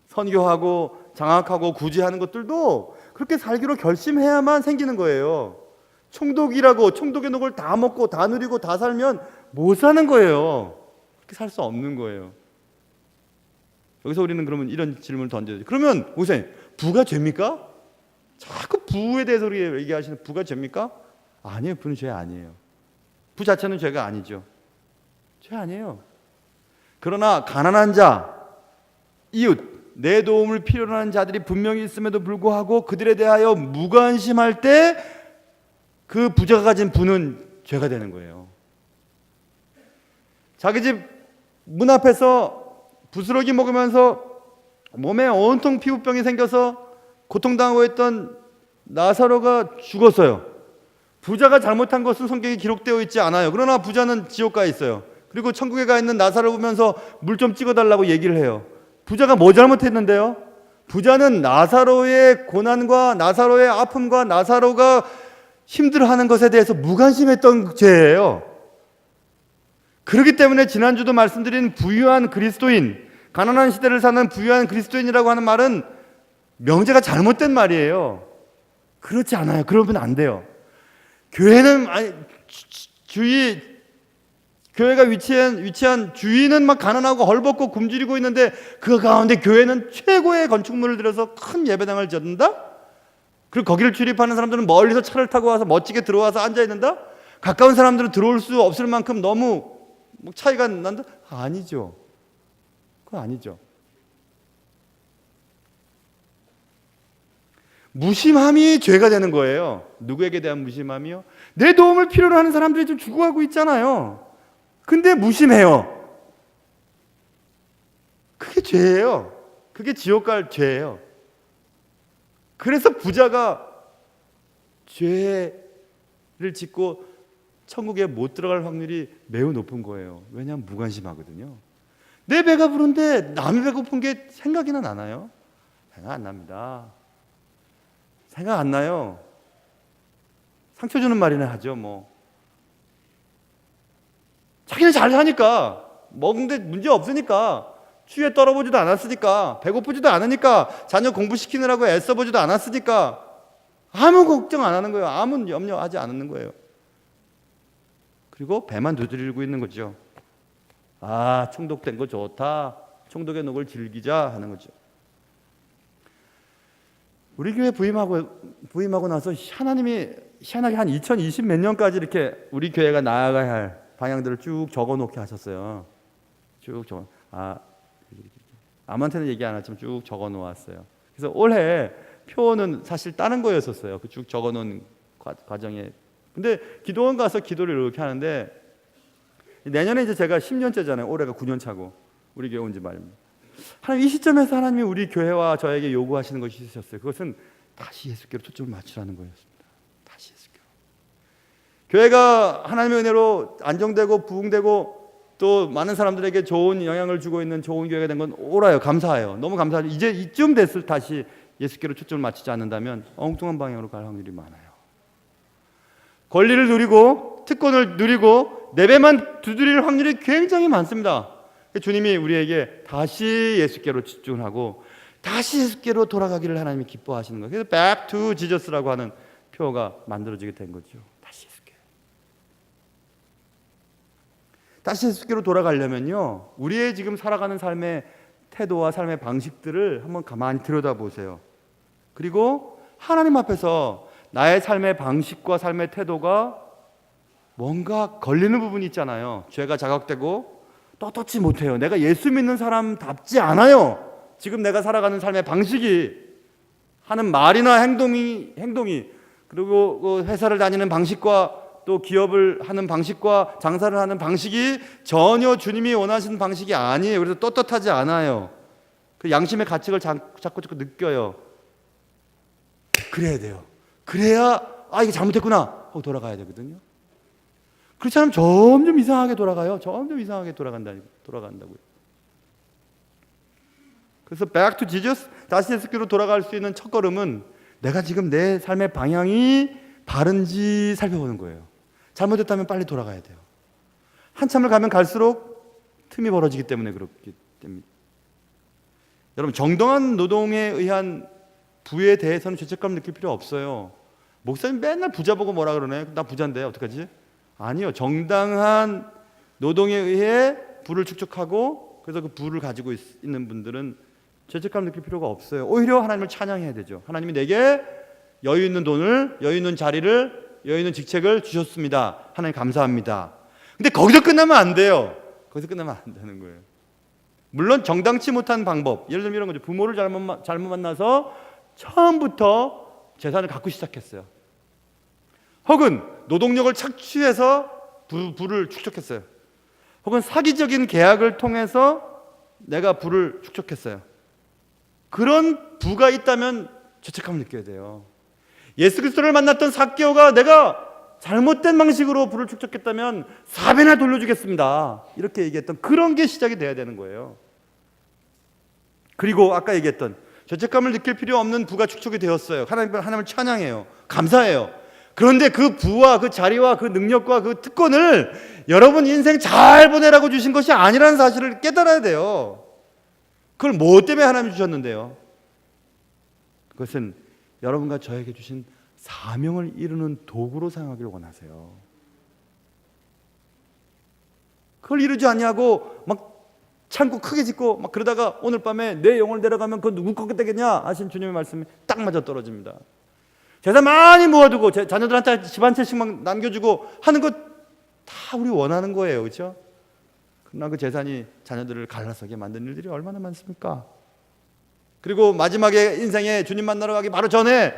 선교하고 장학하고 구제하는 것들도 그렇게 살기로 결심해야만 생기는 거예요. 총독의 녹을 다 먹고 다 누리고 다 살면 못 사는 거예요. 그렇게 살 수 없는 거예요. 여기서 우리는 그러면 이런 질문을 던져야죠. 그러면 목사님, 부가 죄입니까? 자꾸 부에 대해서 우리 얘기하시는 부가 죄입니까? 아니에요. 부는 죄 아니에요. 부 자체는 죄가 아니죠. 죄 아니에요. 그러나 가난한 자, 이웃, 내 도움을 필요로 하는 자들이 분명히 있음에도 불구하고 그들에 대하여 무관심할 때 그 부자가 가진 부는 죄가 되는 거예요. 자기 집 문 앞에서 부스러기 먹으면서 몸에 온통 피부병이 생겨서 고통당하고 있던 나사로가 죽었어요. 부자가 잘못한 것은 성경에 기록되어 있지 않아요. 그러나 부자는 지옥가에 있어요. 그리고 천국에 가 있는 나사로 보면서 물 좀 찍어달라고 얘기를 해요. 부자가 뭐 잘못했는데요? 부자는 나사로의 고난과 나사로의 아픔과 나사로가 힘들어하는 것에 대해서 무관심했던 죄예요. 그렇기 때문에 지난주도 말씀드린 부유한 그리스도인, 가난한 시대를 사는 부유한 그리스도인이라고 하는 말은 명제가 잘못된 말이에요. 그렇지 않아요. 그러면 안 돼요. 교회는 교회가 위치한 주위는 막 가난하고 헐벗고 굶주리고 있는데 그 가운데 교회는 최고의 건축물을 들여서 큰 예배당을 짓는다? 그리고 거기를 출입하는 사람들은 멀리서 차를 타고 와서 멋지게 들어와서 앉아 있는다? 가까운 사람들은 들어올 수 없을 만큼 너무 차이가 난다? 아니죠. 그건 아니죠. 무심함이 죄가 되는 거예요. 누구에게 대한 무심함이요? 내 도움을 필요로 하는 사람들이 좀 죽어가고 있잖아요. 근데 무심해요. 그게 죄예요. 그게 지옥 갈 죄예요. 그래서 부자가 죄를 짓고 천국에 못 들어갈 확률이 매우 높은 거예요. 왜냐하면 무관심하거든요. 내 배가 부른데 남의 배고픈 게 생각이나 나나요? 생각 안 납니다. 생각 안 나요. 상처 주는 말이나 하죠. 뭐 자기는 잘 사니까, 먹는데 문제 없으니까, 추위에 떨어보지도 않았으니까, 배고프지도 않으니까, 자녀 공부시키느라고 애써보지도 않았으니까 아무 걱정 안 하는 거예요. 아무 염려하지 않는 거예요. 그리고 배만 두드리고 있는 거죠. 아, 총독된 거 좋다, 총독의 녹을 즐기자 하는 거죠. 우리 교회 부임하고 나서 하나님이 희한하게 한 2020 몇 년까지 이렇게 우리 교회가 나아가야 할 방향들을 쭉 적어놓게 하셨어요. 쭉 적어. 아무한테는 얘기 안 했지만 쭉 적어놓았어요. 그래서 올해 표는 사실 다른 거였었어요. 그 쭉 적어놓은 과정에. 근데 기도원 가서 기도를 이렇게 하는데, 내년에 이제 제가 10년째잖아요. 올해가 9년 차고 우리 교회 온 지 말입니다. 하나님, 이 시점에서 하나님이 우리 교회와 저에게 요구하시는 것이 있으셨어요. 그것은 다시 예수께로 초점을 맞추라는 거였습니다. 다시 예수께로. 교회가 하나님의 은혜로 안정되고 부흥되고 또 많은 사람들에게 좋은 영향을 주고 있는 좋은 교회가 된 건 옳아요. 감사해요. 너무 감사하죠. 이제 이쯤 됐을 다시 예수께로 초점을 맞추지 않는다면 엉뚱한 방향으로 갈 확률이 많아요. 권리를 누리고 특권을 누리고 내 배만 두드릴 확률이 굉장히 많습니다. 주님이 우리에게 다시 예수께로 집중하고 다시 예수께로 돌아가기를 하나님이 기뻐하시는 거예요. 그래서 Back to Jesus라고 하는 표가 만들어지게 된 거죠. 다시 예수께. 다시 예수께로 돌아가려면요, 우리의 지금 살아가는 삶의 태도와 삶의 방식들을 한번 가만히 들여다보세요. 그리고 하나님 앞에서 나의 삶의 방식과 삶의 태도가 뭔가 걸리는 부분이 있잖아요. 죄가 자각되고 떳떳지 못해요. 내가 예수 믿는 사람답지 않아요. 지금 내가 살아가는 삶의 방식이, 하는 말이나 행동이 그리고 그 회사를 다니는 방식과 또 기업을 하는 방식과 장사를 하는 방식이 전혀 주님이 원하시는 방식이 아니에요. 그래서 떳떳하지 않아요. 그 양심의 가책을 자꾸 느껴요. 그래야 돼요. 그래야 이게 잘못했구나 하고 돌아가야 되거든요. 그렇지 않으면 점점 이상하게 돌아가요. 점점 이상하게 돌아간다고요. 그래서 back to Jesus, 다시 예수께로 돌아갈 수 있는 첫걸음은 내가 지금 내 삶의 방향이 바른지 살펴보는 거예요. 잘못했다면 빨리 돌아가야 돼요. 한참을 가면 갈수록 틈이 벌어지기 때문에 그렇기 때문입니다. 여러분, 정당한 노동에 의한 부에 대해서는 죄책감 느낄 필요 없어요. 목사님 맨날 부자 보고 뭐라 그러네. 나 부자인데 어떡하지? 아니요. 정당한 노동에 의해 부를 축적하고 그래서 그 부를 가지고 있는 분들은 죄책감 느낄 필요가 없어요. 오히려 하나님을 찬양해야 되죠. 하나님이 내게 여유 있는 돈을, 여유 있는 자리를, 여유 있는 직책을 주셨습니다. 하나님 감사합니다. 근데 거기서 끝나면 안 돼요. 거기서 끝나면 안 되는 거예요. 물론 정당치 못한 방법, 예를 들면 이런 거죠. 부모를 잘못 만나서 처음부터 재산을 갖고 시작했어요. 혹은 노동력을 착취해서 부를 축적했어요. 혹은 사기적인 계약을 통해서 내가 부를 축적했어요. 그런 부가 있다면 죄책감을 느껴야 돼요. 예수 그리스도를 만났던 삭개오가 내가 잘못된 방식으로 부를 축적했다면 4배나 돌려주겠습니다. 이렇게 얘기했던 그런 게 시작이 돼야 되는 거예요. 그리고 아까 얘기했던 죄책감을 느낄 필요 없는 부가 축적이 되었어요. 하나님을 찬양해요. 감사해요. 그런데 그 부와 그 자리와 그 능력과 그 특권을 여러분 인생 잘 보내라고 주신 것이 아니라는 사실을 깨달아야 돼요. 그걸 뭐 때문에 하나님이 주셨는데요? 그것은 여러분과 저에게 주신 사명을 이루는 도구로 사용하기를 원하세요. 그걸 이루지 않냐고 막 창고 크게 짓고 막 그러다가 오늘 밤에 내 영혼을 내려가면 그건 누구 것 되겠냐 하신 주님의 말씀이 딱 맞아 떨어집니다. 재산 많이 모아두고 자녀들한테 집 한 채씩만 남겨주고 하는 것 다 우리 원하는 거예요. 그렇죠? 그러나 그 재산이 자녀들을 갈라서게 만드는 일들이 얼마나 많습니까? 그리고 마지막에 인생에 주님 만나러 가기 바로 전에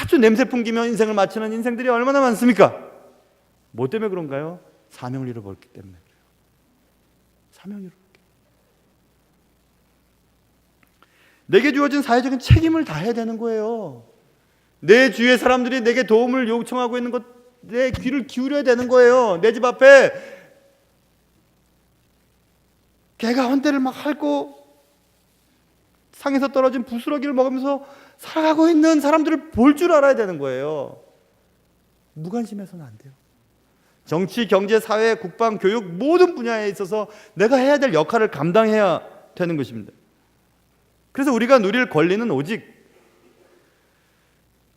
아주 냄새 풍기며 인생을 마치는 인생들이 얼마나 많습니까? 뭐 때문에 그런가요? 사명을 잃어버렸기 때문에 그래요. 사명을 잃어버렸기 때문에. 내게 주어진 사회적인 책임을 다해야 되는 거예요. 내 주위의 사람들이 내게 도움을 요청하고 있는 것, 내 귀를 기울여야 되는 거예요. 내 집 앞에 개가 헌대를 막 핥고 상에서 떨어진 부스러기를 먹으면서 살아가고 있는 사람들을 볼 줄 알아야 되는 거예요. 무관심해서는 안 돼요. 정치, 경제, 사회, 국방, 교육 모든 분야에 있어서 내가 해야 될 역할을 감당해야 되는 것입니다. 그래서 우리가 누릴 권리는 오직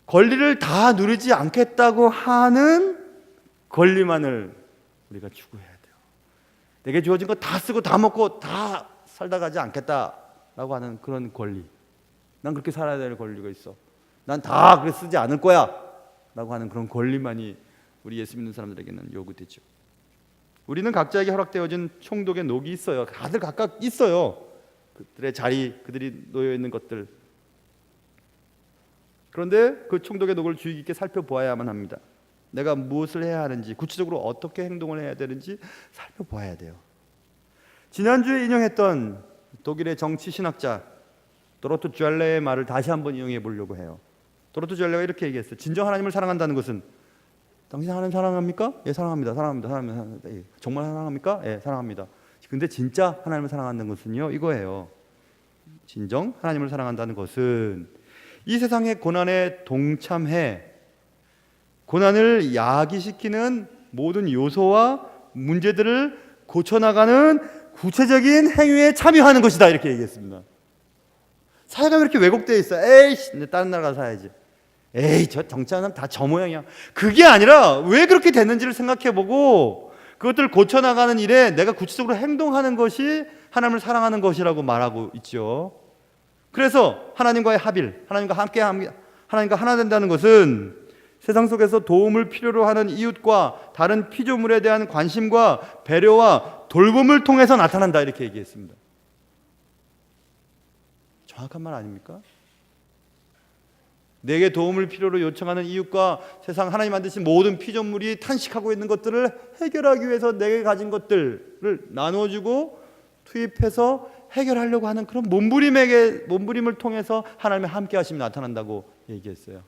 권리를 다 누리지 않겠다고 하는 권리만을 우리가 추구해야 돼요. 내게 주어진 거 다 쓰고 다 먹고 다 살다 가지 않겠다라고 하는 그런 권리. 난 그렇게 살아야 될 권리가 있어. 난 다 그렇게 쓰지 않을 거야 라고 하는 그런 권리만이 우리 예수 믿는 사람들에게는 요구되죠. 우리는 각자에게 허락되어진 총독의 녹이 있어요. 다들 각각 있어요. 그들의 자리, 그들이 놓여 있는 것들. 그런데 그 총독의 녹을 주의 깊게 살펴보아야만 합니다. 내가 무엇을 해야 하는지, 구체적으로 어떻게 행동을 해야 되는지 살펴보아야 돼요. 지난주에 인용했던 독일의 정치 신학자 도로트 주알레의 말을 다시 한번 인용해 보려고 해요. 도로트 주알레가 이렇게 얘기했어요. 진정 하나님을 사랑한다는 것은, 당신 하나님 사랑합니까? 예, 사랑합니다. 예, 정말 사랑합니까? 예, 사랑합니다. 근데 진짜 하나님을 사랑한다는 것은요, 이거예요. 진정 하나님을 사랑한다는 것은 이 세상의 고난에 동참해 고난을 야기시키는 모든 요소와 문제들을 고쳐나가는 구체적인 행위에 참여하는 것이다, 이렇게 얘기했습니다. 사회가 왜 이렇게 왜곡되어 있어? 에이씨, 다른 나라 가서 살아야지. 에이, 저 정치하는 다 저 모양이야. 그게 아니라 왜 그렇게 됐는지를 생각해보고 그것들을 고쳐나가는 일에 내가 구체적으로 행동하는 것이 하나님을 사랑하는 것이라고 말하고 있죠. 그래서 하나님과의 합일, 하나님과 하나 된다는 것은 세상 속에서 도움을 필요로 하는 이웃과 다른 피조물에 대한 관심과 배려와 돌봄을 통해서 나타난다, 이렇게 얘기했습니다. 정확한 말 아닙니까? 내게 도움을 필요로 요청하는 이웃과 세상 하나님 만드신 모든 피조물이 탄식하고 있는 것들을 해결하기 위해서 내게 가진 것들을 나눠주고 투입해서 해결하려고 하는 그런 몸부림을 통해서 하나님의 함께 하심이 나타난다고 얘기했어요.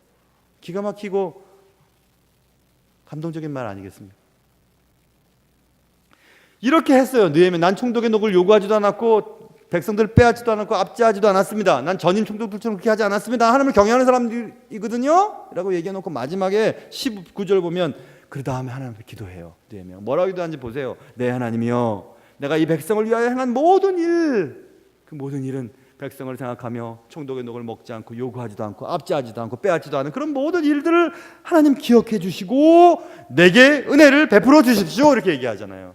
기가 막히고 감동적인 말 아니겠습니까? 이렇게 했어요. 느헤미야. 난 총독의 녹을 요구하지도 않았고 백성들을 빼앗지도 않았고 압제하지도 않았습니다. 난 전임 총독들처럼 그렇게 하지 않았습니다. 하나님을 경외하는 사람들이거든요 라고 얘기해놓고 마지막에 19절 보면 그 다음에 하나님 앞에 기도해요. 느헤미야. 뭐라고 기도하는지 보세요. 네, 하나님이여, 내가 이 백성을 위하여 행한 모든 일, 그 모든 일은 백성을 생각하며 총독의 녹을 먹지 않고 요구하지도 않고 압제하지도 않고 빼앗지도 않은 그런 모든 일들을 하나님 기억해 주시고 내게 은혜를 베풀어 주십시오, 이렇게 얘기하잖아요.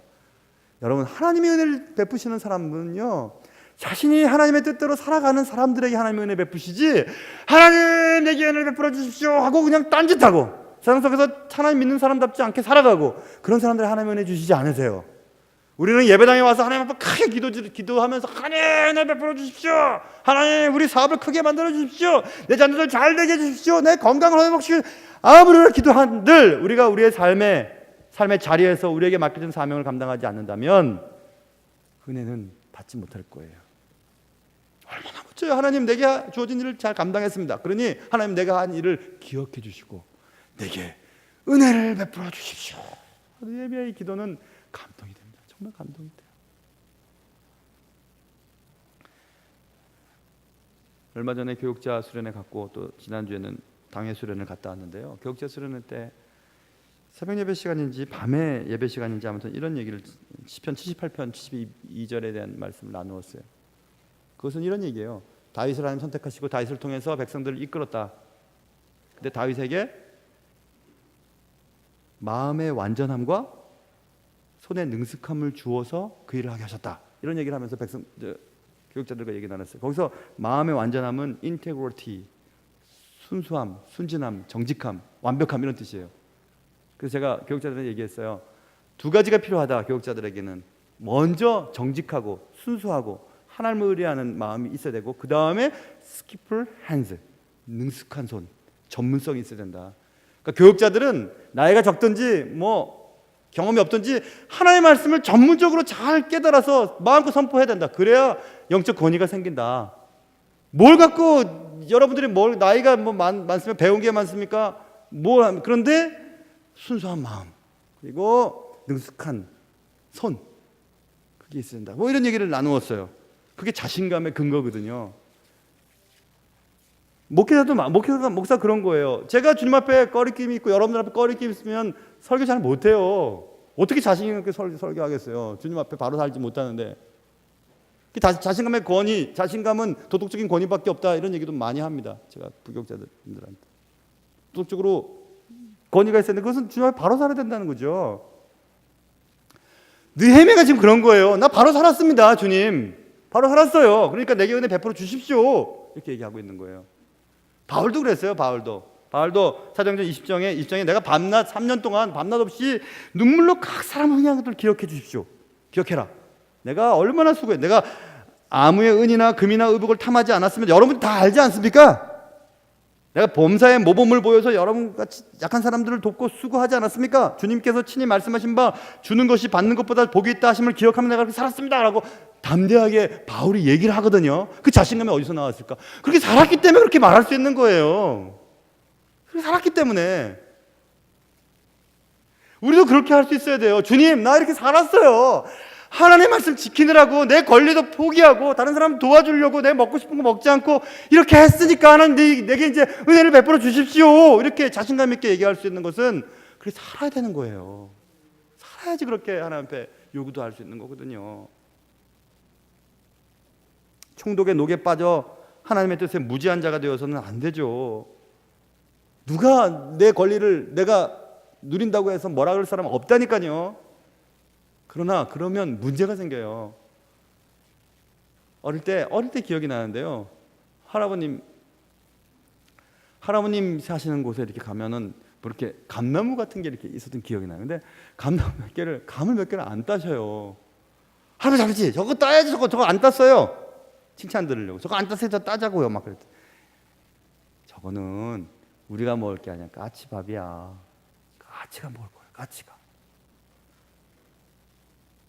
여러분, 하나님이 은혜를 베푸시는 사람은요, 자신이 하나님의 뜻대로 살아가는 사람들에게 하나님의 은혜 베푸시지, 하나님 내게 은혜를 베풀어 주십시오 하고 그냥 딴짓하고 세상 속에서 하나님 믿는 사람답지 않게 살아가고 그런 사람들이 하나님의 은혜 주시지 않으세요. 우리는 예배당에 와서 하나님 앞에 크게 기도하면서 하나님 은혜 베풀어 주십시오, 하나님 우리 사업을 크게 만들어 주십시오, 내 자녀들 잘 되게 해주십시오, 내 건강을 회복시키십시오, 아무리 우리가 기도한들 우리가 우리의 삶의 자리에서 우리에게 맡겨진 사명을 감당하지 않는다면 은혜는 받지 못할 거예요. 얼마나 멋져요. 하나님 내게 주어진 일을 잘 감당했습니다. 그러니 하나님 내가 한 일을 기억해 주시고 내게 은혜를 베풀어 주십시오. 느헤미야의 기도는 감동이 됩니다. 정말 감동이 돼요. 얼마 전에 교육자 수련회 갔고 또 지난주에는 당회 수련을 갔다 왔는데요. 교육자 수련회 때 새벽 예배 시간인지 밤에 예배 시간인지 아무튼 이런 얘기를 시편 78편 72절에 대한 말씀을 나누었어요. 그것은 이런 얘기예요. 다윗을 하나님 선택하시고 다윗을 통해서 백성들을 이끌었다. 근데 다윗에게 마음의 완전함과 손의 능숙함을 주어서 그 일을 하게 하셨다. 이런 얘기를 하면서 교육자들과 얘기 나눴어요. 거기서 마음의 완전함은 integrity, 순수함, 순진함, 정직함, 완벽함 이런 뜻이에요. 그래서 제가 교육자들한테 얘기했어요. 두 가지가 필요하다. 교육자들에게는 먼저 정직하고 순수하고 하나님을 의뢰하는 마음이 있어야 되고 그 다음에 skillful hands, 능숙한 손, 전문성이 있어야 된다. 그러니까 교육자들은 나이가 적든지 뭐 경험이 없든지 하나님의 말씀을 전문적으로 잘 깨달아서 마음껏 선포해야 된다. 그래야 영적 권위가 생긴다. 뭘 갖고 여러분들이 나이가 뭐 많습니까? 배운 게 많습니까? 그런데 순수한 마음 그리고 능숙한 손 그게 있어야 된다. 뭐 이런 얘기를 나누었어요. 그게 자신감의 근거거든요. 목사 그런 거예요. 제가 주님 앞에 꺼리낌이 있고 여러분들 앞에 꺼리낌이 있으면 설교 잘 못해요. 어떻게 자신 있게 설교하겠어요? 주님 앞에 바로 살지 못하는데. 자신감의 권위, 자신감은 도덕적인 권위밖에 없다 이런 얘기도 많이 합니다. 제가 부교육자들한테 도덕적으로 권위가 있었는데 그것은 주님 앞에 바로 살아야 된다는 거죠. 느헤미야가 지금 그런 거예요. 나 바로 살았습니다, 주님. 바로 살았어요. 그러니까 내게 은혜 베풀어 주십시오. 이렇게 얘기하고 있는 거예요. 바울도 그랬어요. 바울도 사도행전 20장에 내가 밤낮 3년 동안 밤낮 없이 눈물로 각 사람 흥한 것들 기억해 주십시오. 기억해라. 내가 얼마나 수고해. 내가 아무의 은이나 금이나 의복을 탐하지 않았으면 여러분 다 알지 않습니까? 내가 범사에 모범을 보여서 여러분같이 약한 사람들을 돕고 수고하지 않았습니까? 주님께서 친히 말씀하신 바 주는 것이 받는 것보다 복이 있다 하심을 기억하며 내가 그렇게 살았습니다 라고 담대하게 바울이 얘기를 하거든요. 그 자신감이 어디서 나왔을까? 그렇게 살았기 때문에 그렇게 말할 수 있는 거예요. 그렇게 살았기 때문에. 우리도 그렇게 할 수 있어야 돼요. 주님, 나 이렇게 살았어요. 하나님의 말씀 지키느라고 내 권리도 포기하고 다른 사람 도와주려고 내 먹고 싶은 거 먹지 않고 이렇게 했으니까 하나님 내게 이제 은혜를 베풀어 주십시오. 이렇게 자신감 있게 얘기할 수 있는 것은 그렇게 살아야 되는 거예요. 살아야지 그렇게 하나님 앞에 요구도 할 수 있는 거거든요. 총독의 녹에 빠져 하나님의 뜻에 무지한 자가 되어서는 안 되죠. 누가 내 권리를 내가 누린다고 해서 뭐라 그럴 사람은 없다니까요. 그러면 문제가 생겨요. 어릴 때 기억이 나는데요. 할아버님 사시는 곳에 이렇게 가면은 뭐 이렇게 감나무 같은 게 이렇게 있었던 기억이 나는데 감을 몇 개를 안 따셔요. 할아버지 저거 따야지, 저거 안 땄어요. 칭찬 들으려고 저거 안 땄어요, 저 따자고요 막 그랬더니 저거는 우리가 먹을 게 아니야, 까치밥이야. 까치가 먹을 거야, 까치가.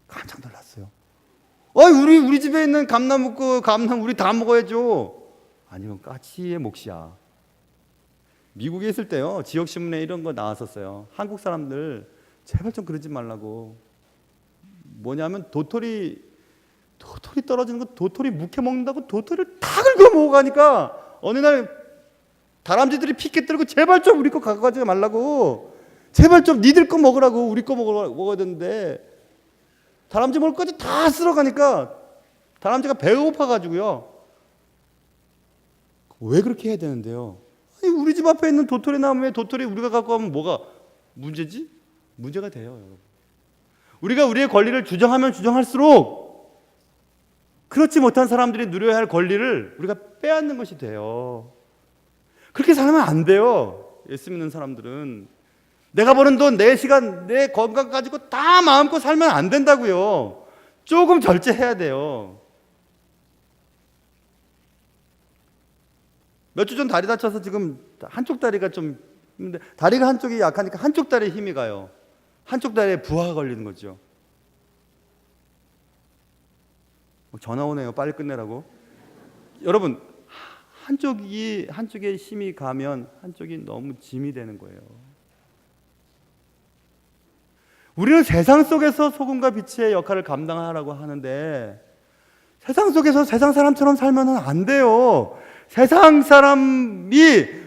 깜짝 놀랐어요. 우리 집에 있는 감나무 우리 다 먹어야죠. 아니면 까치의 몫이야. 미국에 있을 때요, 지역 신문에 이런 거 나왔었어요. 한국 사람들 제발 좀 그러지 말라고. 뭐냐면 도토리 떨어지는 거 도토리 묵혀 먹는다고 도토리를 다 긁어 먹어가니까 어느 날 다람쥐들이 피켓 들고 제발 좀 우리 거 가져가지 말라고, 제발 좀 니들 거 먹으라고, 우리 거 먹어야 되는데 다람쥐 먹을 거지 다 쓸어가니까 다람쥐가 배고파가지고요. 왜 그렇게 해야 되는데요? 아니, 우리 집 앞에 있는 도토리 나무에 도토리 우리가 갖고 가면 뭐가 문제지? 문제가 돼요, 여러분. 우리가 우리의 권리를 주장하면 주장할수록 그렇지 못한 사람들이 누려야 할 권리를 우리가 빼앗는 것이 돼요. 그렇게 살면 안 돼요. 예수 믿는 사람들은 내가 버는 돈, 내 시간, 내 건강 가지고 다 마음껏 살면 안 된다고요. 조금 절제해야 돼요. 몇 주 전 다리 다쳐서 지금 한쪽 다리가 좀 힘든데, 다리가 한쪽이 약하니까 한쪽 다리에 힘이 가요. 한쪽 다리에 부하가 걸리는 거죠. 전화 오네요. 빨리 끝내라고. 여러분, 한쪽에 힘이 가면 한쪽이 너무 짐이 되는 거예요. 우리는 세상 속에서 소금과 빛의 역할을 감당하라고 하는데 세상 속에서 세상 사람처럼 살면 안 돼요. 세상 사람이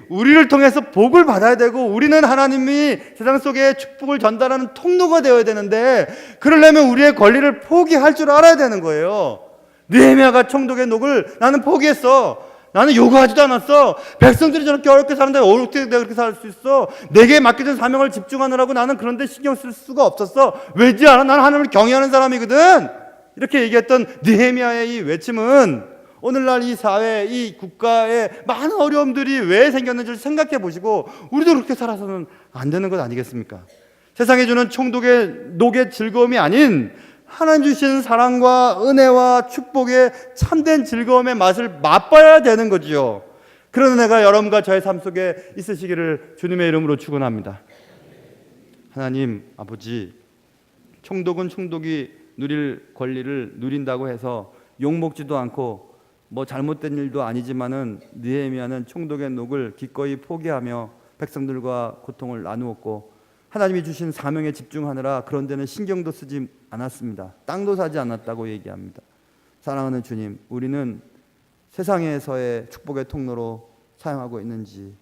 우리를 통해서 복을 받아야 되고 우리는 하나님이 세상 속에 축복을 전달하는 통로가 되어야 되는데, 그러려면 우리의 권리를 포기할 줄 알아야 되는 거예요. 느헤미야가 총독의 녹을 나는 포기했어. 나는 요구하지도 않았어. 백성들이 저렇게 어렵게 사는데 어떻게 내가 그렇게 살 수 있어? 내게 맡겨진 사명을 집중하느라고 나는 그런데 신경 쓸 수가 없었어. 왜지 않아? 나는 하나님을 경외하는 사람이거든. 이렇게 얘기했던 느헤미야의 이 외침은 오늘날 이 사회, 이 국가에 많은 어려움들이 왜 생겼는지를 생각해 보시고 우리도 그렇게 살아서는 안 되는 것 아니겠습니까? 세상에 주는 총독의 녹의 즐거움이 아닌 하나님 주신 사랑과 은혜와 축복의 참된 즐거움의 맛을 맛봐야 되는 거지요. 그런 은혜가 여러분과 저의 삶 속에 있으시기를 주님의 이름으로 축원합니다. 하나님 아버지, 총독은 총독이 누릴 권리를 누린다고 해서 욕먹지도 않고 뭐 잘못된 일도 아니지만은 느헤미야는 총독의 녹을 기꺼이 포기하며 백성들과 고통을 나누었고 하나님이 주신 사명에 집중하느라 그런 데는 신경도 쓰지 않았습니다. 땅도 사지 않았다고 얘기합니다. 사랑하는 주님, 우리는 세상에서의 축복의 통로로 사용당하고 있는지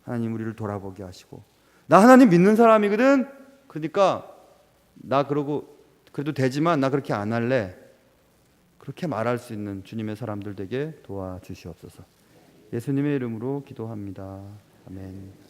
하나님 우리를 돌아보게 하시고, 나 하나님 믿는 사람이거든, 그러니까 나 그래도 되지만 나 그렇게 안 할래, 그렇게 말할 수 있는 주님의 사람들 되게 도와주시옵소서. 예수님의 이름으로 기도합니다. 아멘.